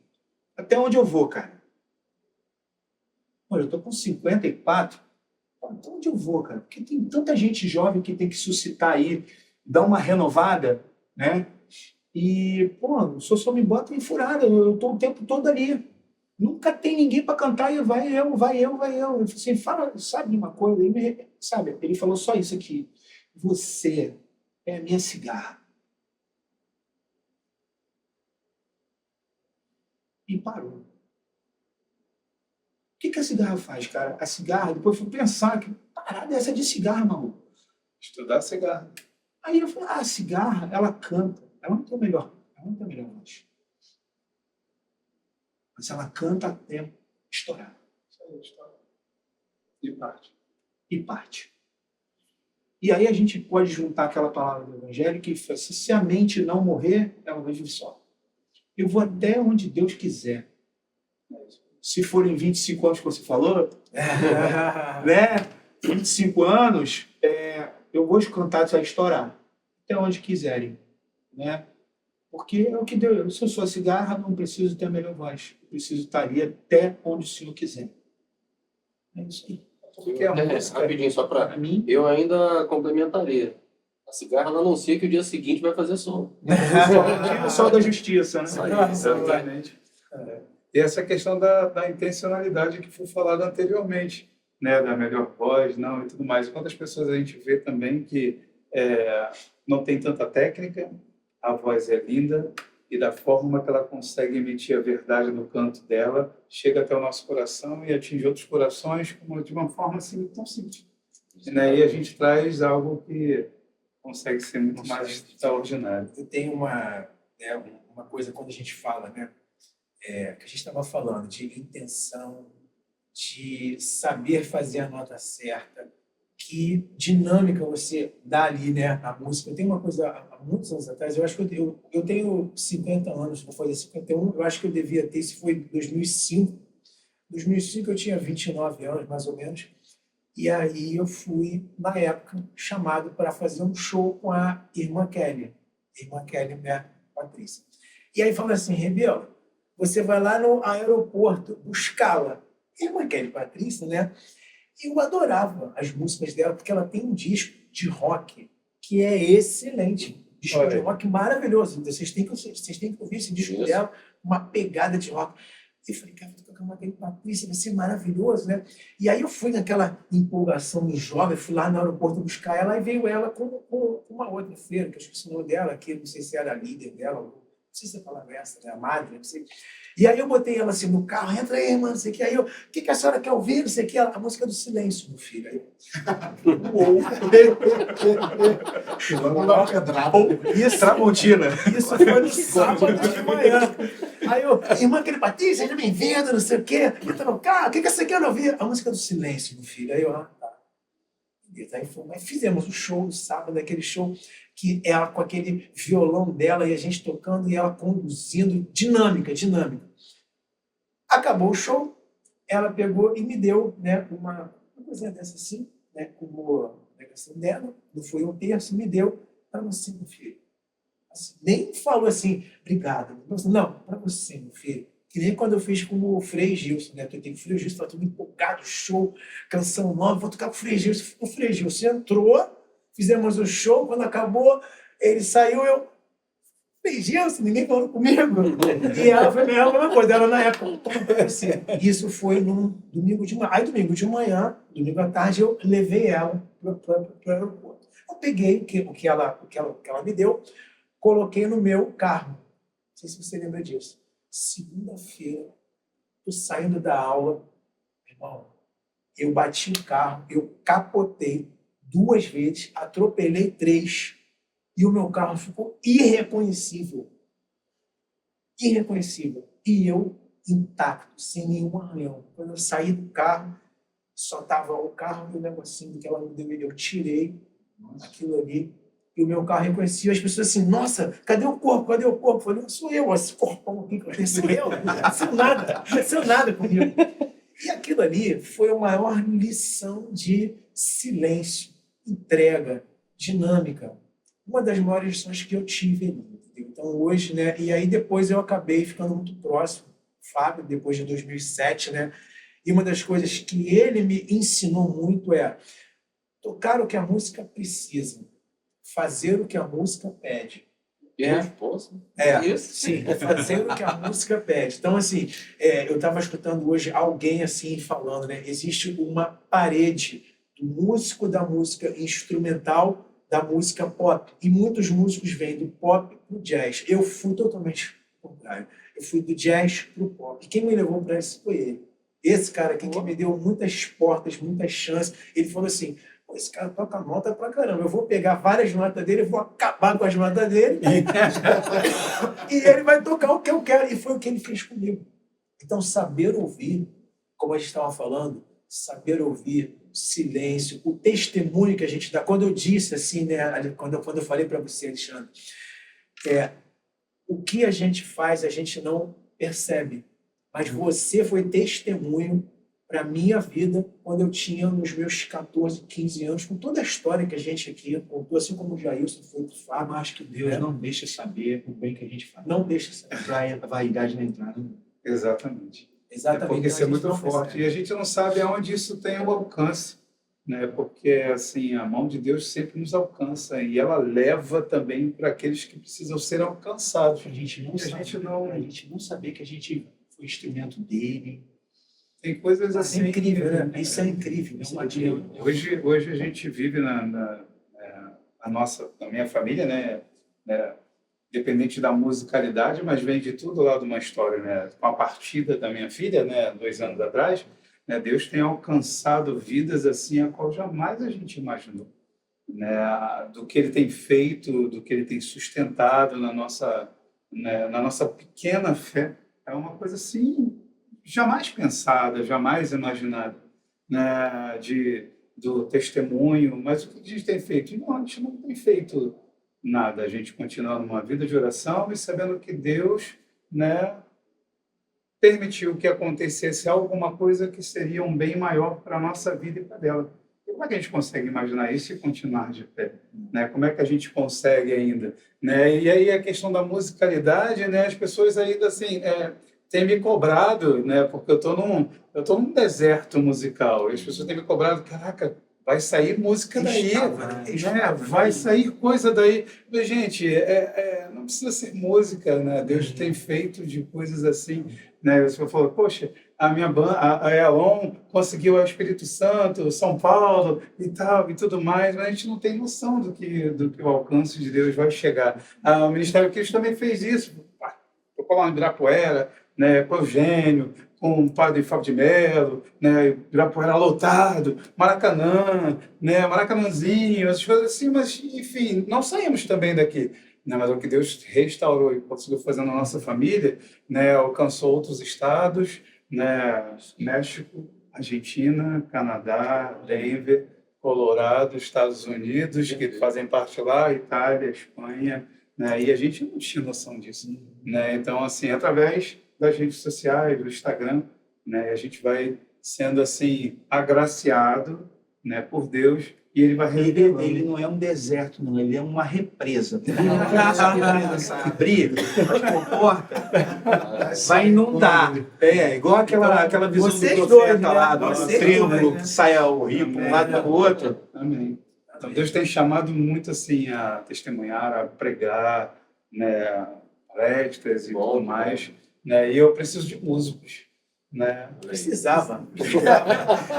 até onde eu vou, cara? Olha, eu estou com 54, até onde eu vou, cara? Porque tem tanta gente jovem que tem que suscitar aí, dar uma renovada, né? E, pô, o senhor só me bota em furada, eu estou o tempo todo ali. Nunca tem ninguém para cantar e vai eu. Eu falei assim, fala, sabe de uma coisa? Sabe, ele falou só isso aqui. Você é a minha cigarra. E parou. O que a cigarra faz, cara? A cigarra, depois eu fui pensar, que parada é essa de cigarra, maluco? Estudar cigarro. Aí eu falei, a cigarra, ela canta. Ela não tem melhor voz. Mas ela canta até estourar. E parte. E parte. E aí a gente pode juntar aquela palavra do Evangelho que fala, se a mente não morrer, ela vai viver só. Eu vou até onde Deus quiser. Se forem 25 anos que você falou, né? 25 anos, eu vou cantar essa estourar. Até onde quiserem. Né? Porque é o que Deus. Se eu sou a cigarra, não preciso ter a melhor voz. Eu preciso estar ali até onde o Senhor quiser. É isso aí. Porque a música, rapidinho, só para mim, eu ainda complementaria. A cigarra ela anuncia que o dia seguinte vai fazer som. o sol da justiça, né? exatamente. E essa questão da intencionalidade que foi falada anteriormente, né, da melhor voz, não, e tudo mais. E quantas pessoas a gente vê também que não tem tanta técnica, a voz é linda, e da forma que ela consegue emitir a verdade no canto dela, chega até o nosso coração e atinge outros corações de uma forma assim tão simples. Né? E a gente traz algo que consegue ser muito mais extraordinário. Eu tenho uma coisa quando a gente fala, né? Que a gente estava falando de intenção, de saber fazer a nota certa, que dinâmica você dá ali, né, a música. Eu tenho uma coisa, há muitos anos atrás, eu acho que eu tenho 50 anos, vou fazer 51, eu acho que eu devia ter, isso foi em 2005. Em 2005 eu tinha 29 anos, mais ou menos, e aí eu fui, na época, chamado para fazer um show com a irmã Kelly, né, Patrícia. E aí falou assim, Rebelo, você vai lá no aeroporto buscá-la. Irmã Kelly Patrícia, né? Eu adorava as músicas dela, porque ela tem um disco de rock que é excelente. Disco de rock maravilhoso. Vocês têm que ouvir esse disco dela, uma pegada de rock. Eu falei, cara, vou tocar uma Kelly Patrícia, vai ser maravilhoso, né? E aí eu fui naquela empolgação jovem, fui lá no aeroporto buscar ela, e veio ela com uma outra freira, que eu esqueci o nome dela, que não sei se era a líder dela, não sei se a palavra é essa, né? A madre, não sei. E aí eu botei ela assim no carro, entra aí, irmã, não sei o que. Aí eu, o que a senhora quer ouvir? Não sei o que. A música do silêncio, meu filho. Aí Isso, Tramontina. Isso foi no sábado de manhã. Aí eu, irmã, aquele Patrícia, seja bem-vinda, não sei o quê. Entra no carro, o que você quer ouvir? A música do silêncio, meu filho. Aí eu, tá. Aí fizemos o show no sábado, aquele show que ela com aquele violão dela e a gente tocando e ela conduzindo, dinâmica. Acabou o show, ela pegou e me deu, né, uma coisinha dessa assim, né, como a negação dela, não foi um terço, me deu para você, meu filho. Assim, nem falou assim, obrigado. Não, para você, meu filho. Que nem quando eu fiz com o Frei Gilson, né? Eu tenho o Frei Gilson, estava tudo empolgado, show, canção nova, vou tocar com o Frei Gilson. O Frei Gilson entrou, fizemos o show, quando acabou, ele saiu, eu Falei, Gelson, ninguém falou comigo. E ela foi a mesma coisa, ela na época. Assim, isso foi num domingo de manhã. Aí domingo de manhã, domingo à tarde, eu levei ela para o aeroporto. Eu peguei o que ela me deu, coloquei no meu carro. Não sei se você lembra disso. Segunda-feira, eu saindo da aula, irmão, eu bati o carro, eu capotei 2 vezes, atropelei 3 e o meu carro ficou irreconhecível. Irreconhecível. E eu intacto, sem nenhum arranhão. Quando eu saí do carro, só estava o carro e o negocinho que ela me deu. Eu tirei aquilo ali e o meu carro reconhecia. As pessoas assim, nossa, cadê o corpo? Cadê o corpo? Eu falei, não sou eu, esse corpão aqui, sou eu. Não aconteceu nada comigo. E aquilo ali foi a maior lição de silêncio, entrega, dinâmica. Uma das maiores lições que eu tive ali. Entendeu? Então, hoje, né? E aí, depois eu acabei ficando muito próximo do Fábio, depois de 2007, né? E uma das coisas que ele me ensinou muito é tocar o que a música precisa, fazer o que a música pede. Sim, fazer o que a música pede. Então, assim, eu estava escutando hoje alguém assim falando, né? Existe uma parede do músico da música instrumental, da música pop. E muitos músicos vêm do pop para o jazz. Eu fui totalmente contrário. Eu fui do jazz para o pop. E quem me levou para isso foi ele. Esse cara aqui que me deu muitas portas, muitas chances. Ele falou assim, esse cara toca nota pra caramba. Eu vou pegar várias notas dele, eu vou acabar com as notas dele e ele vai tocar o que eu quero. E foi o que ele fez comigo. Então, saber ouvir, como a gente estava falando, saber ouvir, silêncio, o testemunho que a gente dá. Quando eu disse assim, né, quando eu falei para você, Alexandre, o que a gente faz, a gente não percebe. Mas você foi testemunho para a minha vida quando eu tinha nos meus 14, 15 anos, com toda a história que a gente aqui contou, assim como o Jailson foi para o Fábio. Acho que Deus não deixa saber o bem que a gente faz. Não deixa saber. Para a vaidade não entrar. Exatamente. Exatamente. Porque isso é muito não forte. percebe. E a gente não sabe aonde isso tem o alcance, né? Porque assim, a mão de Deus sempre nos alcança e ela leva também para aqueles que precisam ser alcançados. A gente não E sabe, a gente não saber que a gente foi instrumento dele. Tem coisas Isso assim. é incrível, né? Isso é incrível. Isso é incrível. Hoje a gente vive na minha família, né? Dependente da musicalidade, mas vem de tudo lá de uma história, né? Com a partida da minha filha, né? 2 anos atrás, né? Deus tem alcançado vidas assim a qual jamais a gente imaginou, né? Do que Ele tem feito, do que Ele tem sustentado na nossa pequena fé, é uma coisa assim jamais pensada, jamais imaginada, né? Do testemunho, mas o que a gente tem feito? Não, a gente não tem feito nada. A gente continua numa vida de oração e sabendo que Deus, né, permitiu que acontecesse alguma coisa que seria um bem maior para a nossa vida e para dela. E como é que a gente consegue imaginar isso e continuar de pé? Né? Como é que a gente consegue ainda? Né? E aí a questão da musicalidade, né, as pessoas ainda assim... têm me cobrado, né? Porque eu tô num deserto musical. E as pessoas têm me cobrado, caraca, vai sair música daí, né? Vai sair coisa daí. Mas, gente, não precisa ser música, né? Deus tem feito de coisas assim, né? Você falou, poxa, a minha banda, a Elon conseguiu o Espírito Santo, São Paulo e tal, e tudo mais, mas a gente não tem noção do que o alcance de Deus vai chegar. O Ministério Cristo também fez isso. Tocou lá em Ibirapuera, né, com o Eugênio, com o padre Fábio de Mello, né, Ibirapuera lotado, Maracanã, né, Maracanãzinho, essas coisas assim, mas, enfim, não saímos também daqui. Né, mas o que Deus restaurou e conseguiu fazer na nossa família, né, alcançou outros estados, né, México, Argentina, Canadá, Denver, Colorado, Estados Unidos, que fazem parte lá, Itália, Espanha, né, e a gente não tinha noção disso. Né? Então, assim, através das redes sociais, do Instagram, né, a gente vai sendo assim agraciado, né, por Deus e ele vai revelando. Ele não é um deserto, não, ele é uma represa. Essa represa que brilha, mas comporta, vai inundar. Igual aquela visão Vocês do profeta dois, né? lá, do Vocês triângulo dois, né? que sai o rio para um lado e para o outro. Amém. Então, Deus tem chamado muito assim a testemunhar, a pregar, né, palestras e tudo mais, né, e eu preciso de músicos, né? Precisava.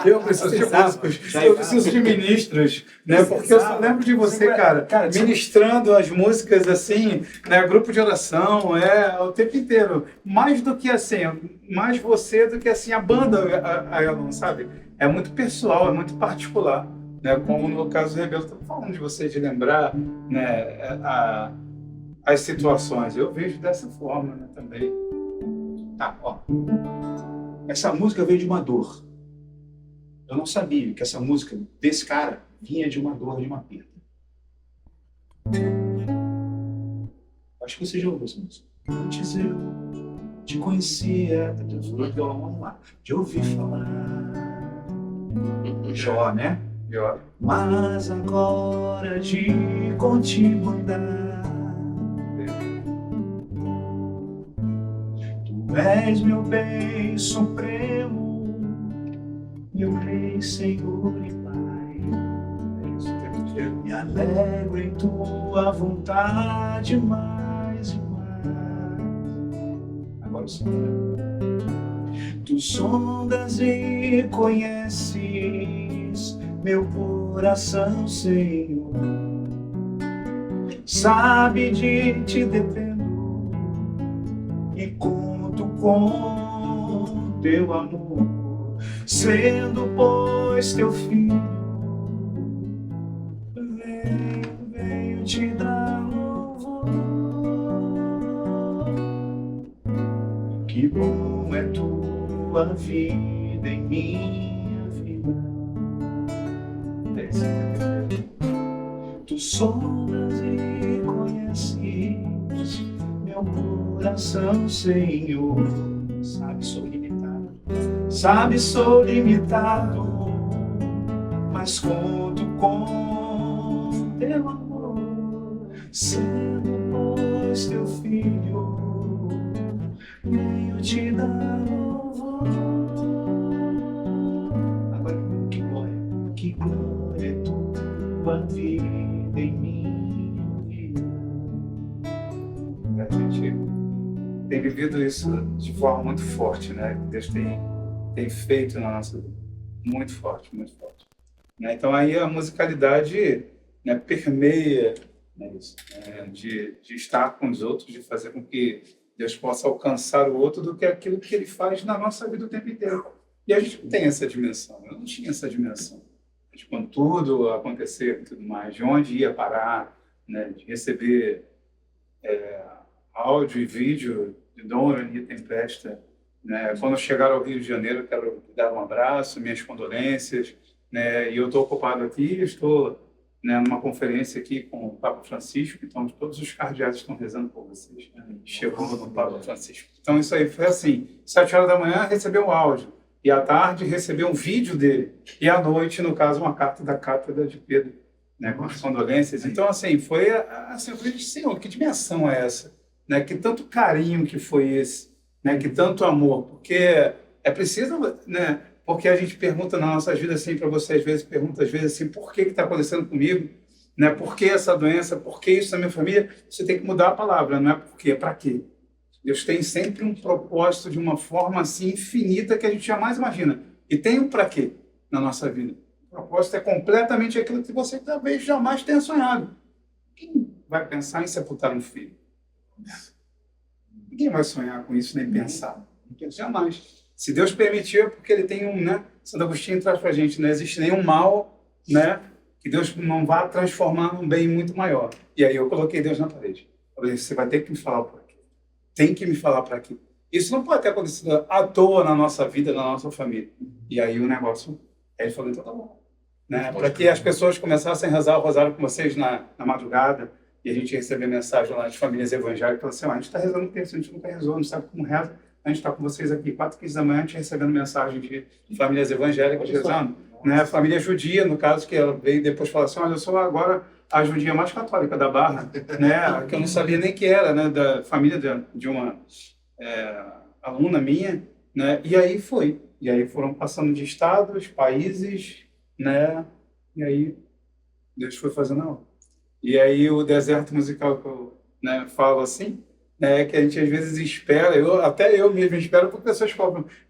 Eu preciso de músicos, eu preciso de ministros, né? Porque eu só lembro de você, cara, ministrando as músicas assim, né? Grupo de oração, o tempo inteiro. Mais do que assim, mais você do que assim a banda, a Elon, sabe? É muito pessoal, é muito particular, né? Como no caso do Rebelo, estou falando de você, de lembrar, né? As situações. Eu vejo dessa forma, né? Também. Tá, ó. Essa música veio de uma dor. Eu não sabia que essa música desse cara vinha de uma dor, de uma perda. Acho que você já ouviu essa música. Antes eu te conhecia, vamos lá, de ouvir falar. Jó, né? Jó. Mas agora de contigo andar. Tu és meu bem supremo, meu rei, Senhor e Pai. Me alegro em tua vontade mais e mais. Agora sim. Tu sondas e conheces meu coração, Senhor. Sabe de ti dependo e conto com teu amor, sendo pois teu filho. Venho te dar louvor. Que bom é tua vida em minha vida. Tu sondas e conheces meu coração, Senhor. Sabe, sou limitado, mas conto com teu amor, sendo pois teu filho, venho te dar louvor. Agora, que glória é tua vida em minha vida. A gente tem vivido isso de forma muito forte, né? Deus tem feito na nossa vida. Muito forte, muito forte. Né? Então aí a musicalidade, né, permeia, né, isso, né, de estar com os outros, de fazer com que Deus possa alcançar o outro do que aquilo que Ele faz na nossa vida o tempo inteiro. E a gente não tem essa dimensão. Eu não tinha essa dimensão. De quando tudo acontecer e tudo mais, de onde ia parar, né, de receber áudio e vídeo de Dom Urani Tempesta. Né? Quando eu chegar ao Rio de Janeiro, eu quero dar um abraço, minhas condolências. Né? E eu estou ocupado aqui, estou, né, numa conferência aqui com o Papa Francisco, então todos os cardeais estão rezando por vocês. Né? Chegou no Papa Francisco. Então isso aí foi assim, 7 horas da manhã recebeu um áudio, e à tarde recebeu um vídeo dele, e à noite, no caso, uma carta da Cátedra de Pedro, né, com as condolências. Então assim, foi assim, eu falei, Senhor, que dimensão é essa? Né? Que tanto carinho que foi esse? Né, que tanto amor, porque é preciso, né, porque a gente pergunta nas nossas vidas assim, para você às vezes pergunta às vezes assim, por que está acontecendo comigo, né, por que essa doença, por que isso na minha família? Você tem que mudar a palavra, não é por quê, é para quê? Deus tem sempre um propósito de uma forma assim infinita que a gente jamais imagina, e tem um para quê na nossa vida. O propósito é completamente aquilo que você talvez jamais tenha sonhado. Quem vai pensar em sepultar um filho? Ninguém vai sonhar com isso, nem pensar. Jamais. Se Deus permitiu, é porque Ele tem né? Santo Agostinho traz para a gente, não existe nenhum mal, né? Que Deus não vá transformar num bem muito maior. E aí eu coloquei Deus na parede. Eu falei, você vai ter que me falar por aqui. Tem que me falar para aqui. Isso não pode ter acontecido à toa na nossa vida, na nossa família. E aí o negócio, aí ele falou, então tá bom. Né? Para que as pessoas começassem a rezar o rosário com vocês na madrugada, e a gente recebeu mensagem lá de famílias evangélicas, falando assim, a gente está rezando o texto, a gente nunca rezou, não sabe como reza, a gente está com vocês aqui, 4h15 da manhã, a gente recebendo mensagem de famílias evangélicas rezando. Né? A família judia, no caso, que ela veio depois falar assim, olha, eu sou agora a judia mais católica da Barra, né? Que eu não sabia nem que era, né? Da família de uma aluna minha, né? E aí foi. E aí foram passando de estados, países, né? E aí Deus foi fazendo a obra. E aí o deserto musical que eu né, falo assim, né, que a gente às vezes espera, até eu mesmo espero, porque pessoas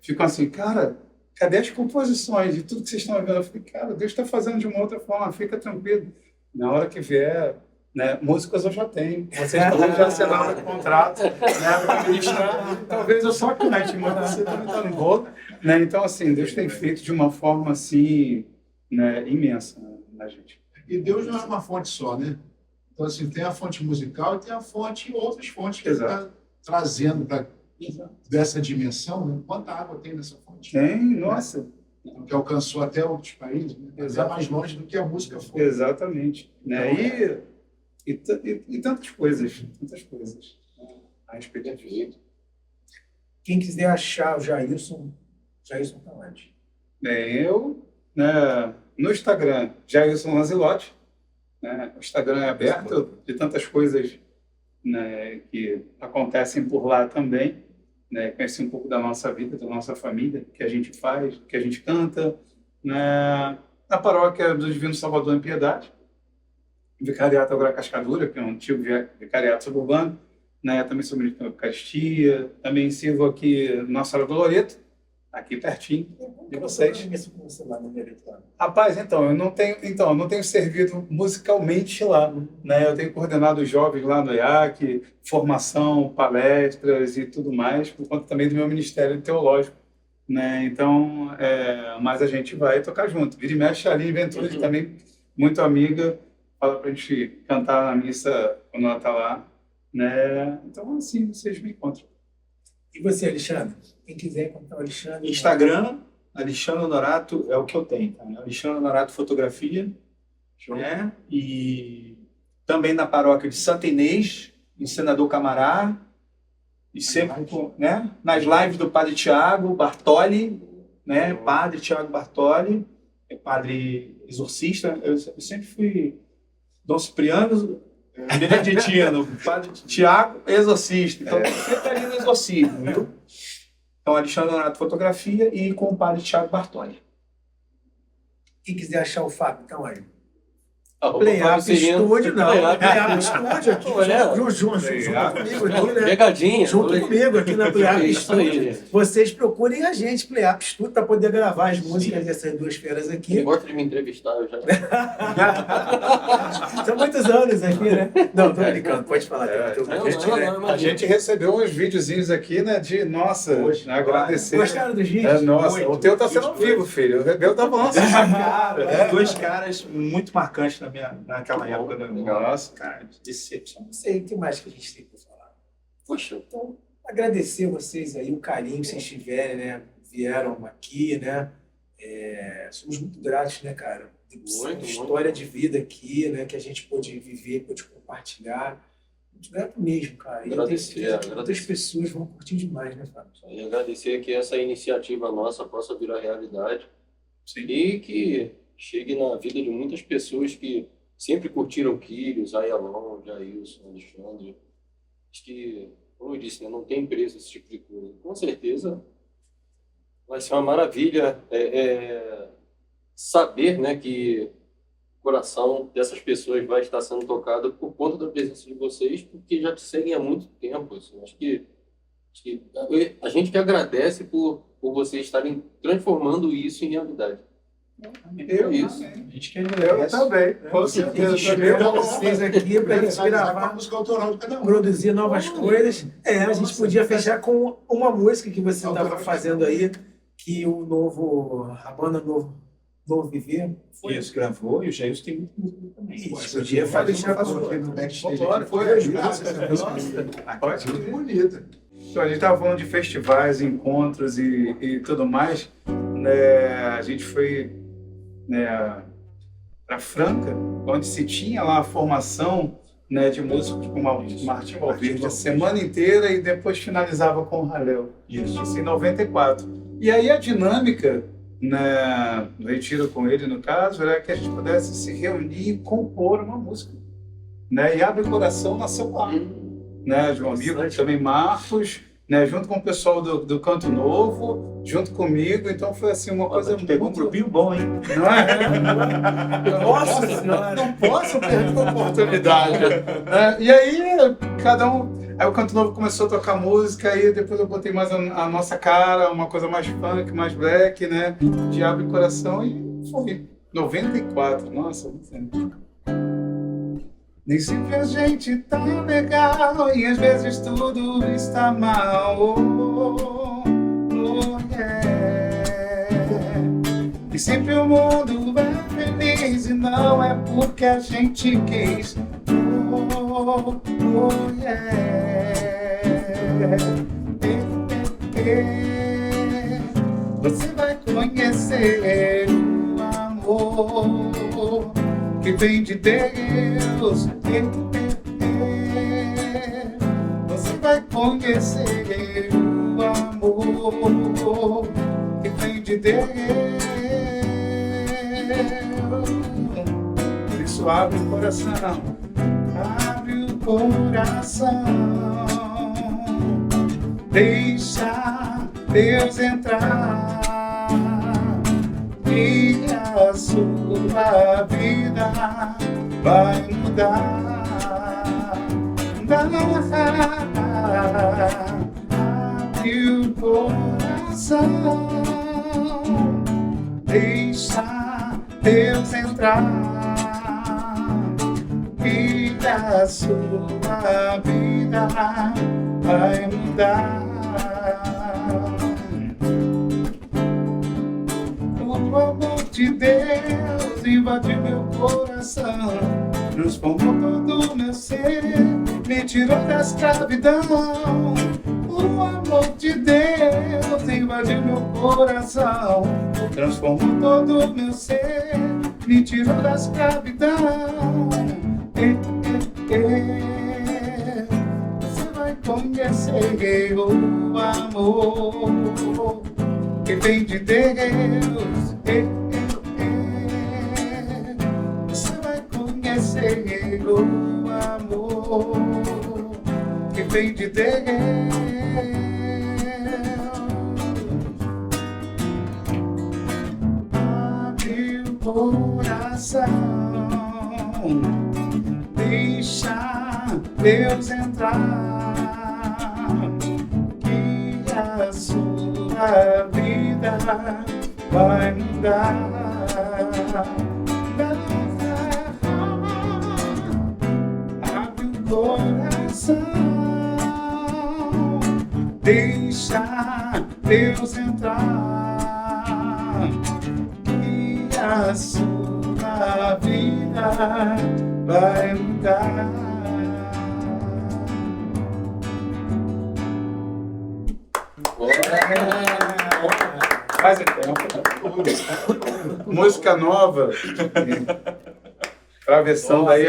ficam assim, cara, cadê as composições de tudo que vocês estão vendo? Eu falei, cara, Deus está fazendo de uma outra forma, fica tranquilo. Na hora que vier, né, músicas eu já tenho. Vocês também já assinaram o contrato, né, para ministrar. Talvez eu só cante, mas você também está no bolo. Né? Então, assim, Deus tem feito de uma forma assim, né, imensa na gente. E Deus não é uma fonte só, né? Então, assim, tem a fonte musical e tem a fonte, outras fontes que ele está trazendo para dessa dimensão, né? Quanta água tem nessa fonte? Tem, nossa. Então, que alcançou até outros países, né? Até mais longe do que a música foi. Exatamente. Né? Então, E tantas coisas, a respeito disso. Quem quiser achar o Jailson tá onde? Bem, eu, né, no Instagram, Jailson Lanzelotti, né, o Instagram é aberto de tantas coisas, né, que acontecem por lá também, né, conhecer um pouco da nossa vida, da nossa família, o que a gente faz, o que a gente canta, né, na paróquia do Divino Salvador em Piedade, Vicariato Agora Cascadura, que é um antigo vicariato suburbano, né, também sou militante da Eucaristia, também sirvo aqui Nossa Senhora do Loreto, aqui pertinho de vocês. Rapaz, então, eu não tenho servido musicalmente lá, né? Eu tenho coordenado os jovens lá no IAC, formação, palestras e tudo mais, por conta também do meu ministério teológico, né? Então, mas a gente vai tocar junto. Vira e mexe, a Aline Ventura, que também muito amiga, fala pra gente cantar na missa quando ela tá lá, né? Então, assim, vocês me encontram. E você, Alexandre? Quem quiser encontrar o Alexandre... Instagram, Alexandre Honorato é o que eu tenho, tá? Alexandre Honorato Fotografia, né? E também na paróquia de Santa Inês, em Senador Camará, e sempre, né, nas lives do Padre Tiago Bartoli, né? Padre Tiago Bartoli, é padre exorcista. Eu sempre fui Dom Cipriano, beneditino, Padre Tiago, exorcista. Então, sempre ali no exorcismo, viu? Então, Alexandre Honorato Fotografia e com o Padre Tiago Bartoli. Quem quiser achar o Fábio, então aí. Playap Estúdio, não. Playap Estúdio aqui. Junto comigo aqui, né? Pegadinha. Junto comigo aqui na Playap Isso aí, Estúdio. gente. Vocês procurem a gente, Playap Estúdio, para poder gravar as músicas dessas duas feiras aqui. Quem gosta de me entrevistar, eu já... São muitos anos aqui, né? Não, tô brincando, pode falar. A gente recebeu uns videozinhos aqui, né, de, nossa, né, agradecer. Gostaram dos vídeos? Nossa, Muito. o teu tá sendo ao vivo, filho. O meu tá bom. Cara, dois caras muito marcantes naquela época. Nossa, cara, decepção. Não sei, o que mais que a gente tem para falar? Poxa, Então, agradecer vocês aí, o carinho que vocês tiverem, né? Vieram aqui, né? Somos muito gratos, né, cara? Muito, História de vida aqui, né? Que a gente pôde viver, pôde compartilhar. Muito grato mesmo, cara. E eu tenho certeza que outras pessoas vão curtir demais, né, Fábio? e agradecer que essa iniciativa nossa possa virar realidade. Sim. E que chegue na vida de muitas pessoas que sempre curtiram Quírios, Ayalon, Jailson, Alexandre. Acho que, como eu disse, né, não tem preço esse tipo de coisa. Com certeza vai ser uma maravilha saber, né, que o coração dessas pessoas vai estar sendo tocado por conta da presença de vocês, porque já te seguem há muito tempo. Assim. Acho que a gente que agradece por vocês estarem transformando isso em realidade. Eu, Isso. A gente quer eu também, com certeza. Espero vocês aqui para a gente Vai gravar, a música autoral de cada um. produzir novas coisas. A gente podia fechar com uma música que você estava fazendo aí, que a banda Novo Viver. Isso, gravou, e o Jailson tem muito música também. Isso, podia fechar com a sua. no backstage. Bora, Foi foi. as graças, muito bonita. Então, a gente estava falando de festivais, encontros e tudo mais. Né, a gente foi, né, para Franca, onde se tinha lá a formação, né, de músicos como Martim Valverde a semana inteira e depois finalizava com o Halel. Isso em 94. E aí a dinâmica, né, no retiro com ele, no caso, era que a gente pudesse se reunir e compor uma música. Né, e Abre o Coração nasceu lá. Né, de um amigo também, Marcos, né? Junto com o pessoal do Canto Novo, junto comigo. Então foi assim uma coisa Pegou um grupinho bom, hein? Não é? Nossa Senhora! Não posso perder a oportunidade. E aí, cada um. Aí o Canto Novo começou a tocar música, aí depois eu botei mais a nossa cara, uma coisa mais funk, mais black, né? Diabo e Coração, e foi. 94, nossa, muito tempo. Nem sempre a gente tá legal e às vezes tudo está mal. E sempre o mundo é feliz e não é porque a gente quis. Você vai conhecer o amor que vem de Deus. Você vai conhecer o amor que vem de Deus. Por isso abre o coração, abre o coração, deixa Deus entrar e a sua vida vai mudar. Abre o coração, deixa Deus entrar e a sua vida vai mudar. O amor de Deus invadiu meu coração, transformou todo o meu ser, me tirou da escravidão. O amor de Deus invadiu meu coração, transformou todo o meu ser, me tirou da escravidão. Você vai conhecer o amor que vem de Deus. Você vai conhecer o amor que vem de Deus. Abre o coração, deixa Deus entrar e a sua vida vai mudar. Abre o coração, deixa Deus entrar e a sua vida vai mudar. Faz tempo. Música nova. Pra versão daí,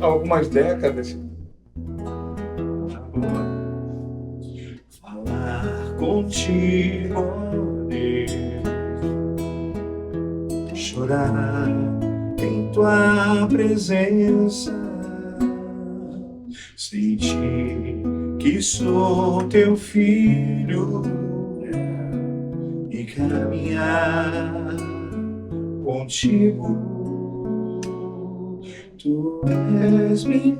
algumas décadas. Falar contigo, Deus, chorar em tua presença, sentir que sou teu filho e caminhar contigo. Tu és minha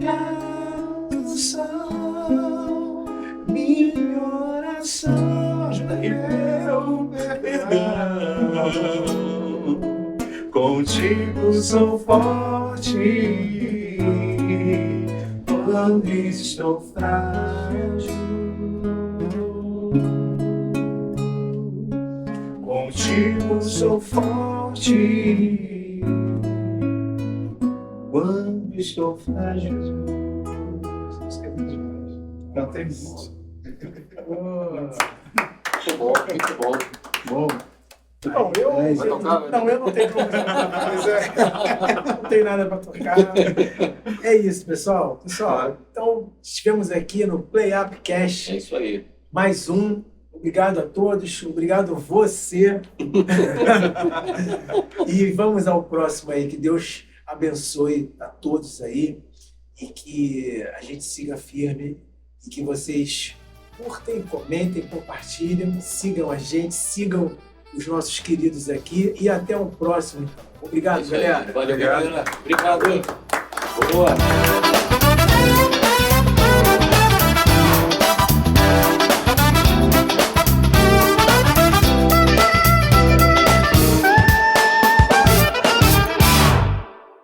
canção, minha oração, e meu perdão. Contigo sou forte quando estou frágil. Contigo sou forte quando estou frágil. Não tem muito. Muito bom, muito bom. Bom. Não, eu não tenho problema. Não tem nada para tocar. É isso, pessoal. Então estivemos aqui no Play Up Cast. É isso aí. Mais um. Obrigado a todos. Obrigado a você. E vamos ao próximo aí. Que Deus abençoe a todos aí. E que a gente siga firme. E que vocês curtem, comentem, compartilhem, sigam a gente, sigam os nossos queridos aqui e até o próximo. Obrigado, Isso aí. galera. Valeu, galera. Obrigado. Boa.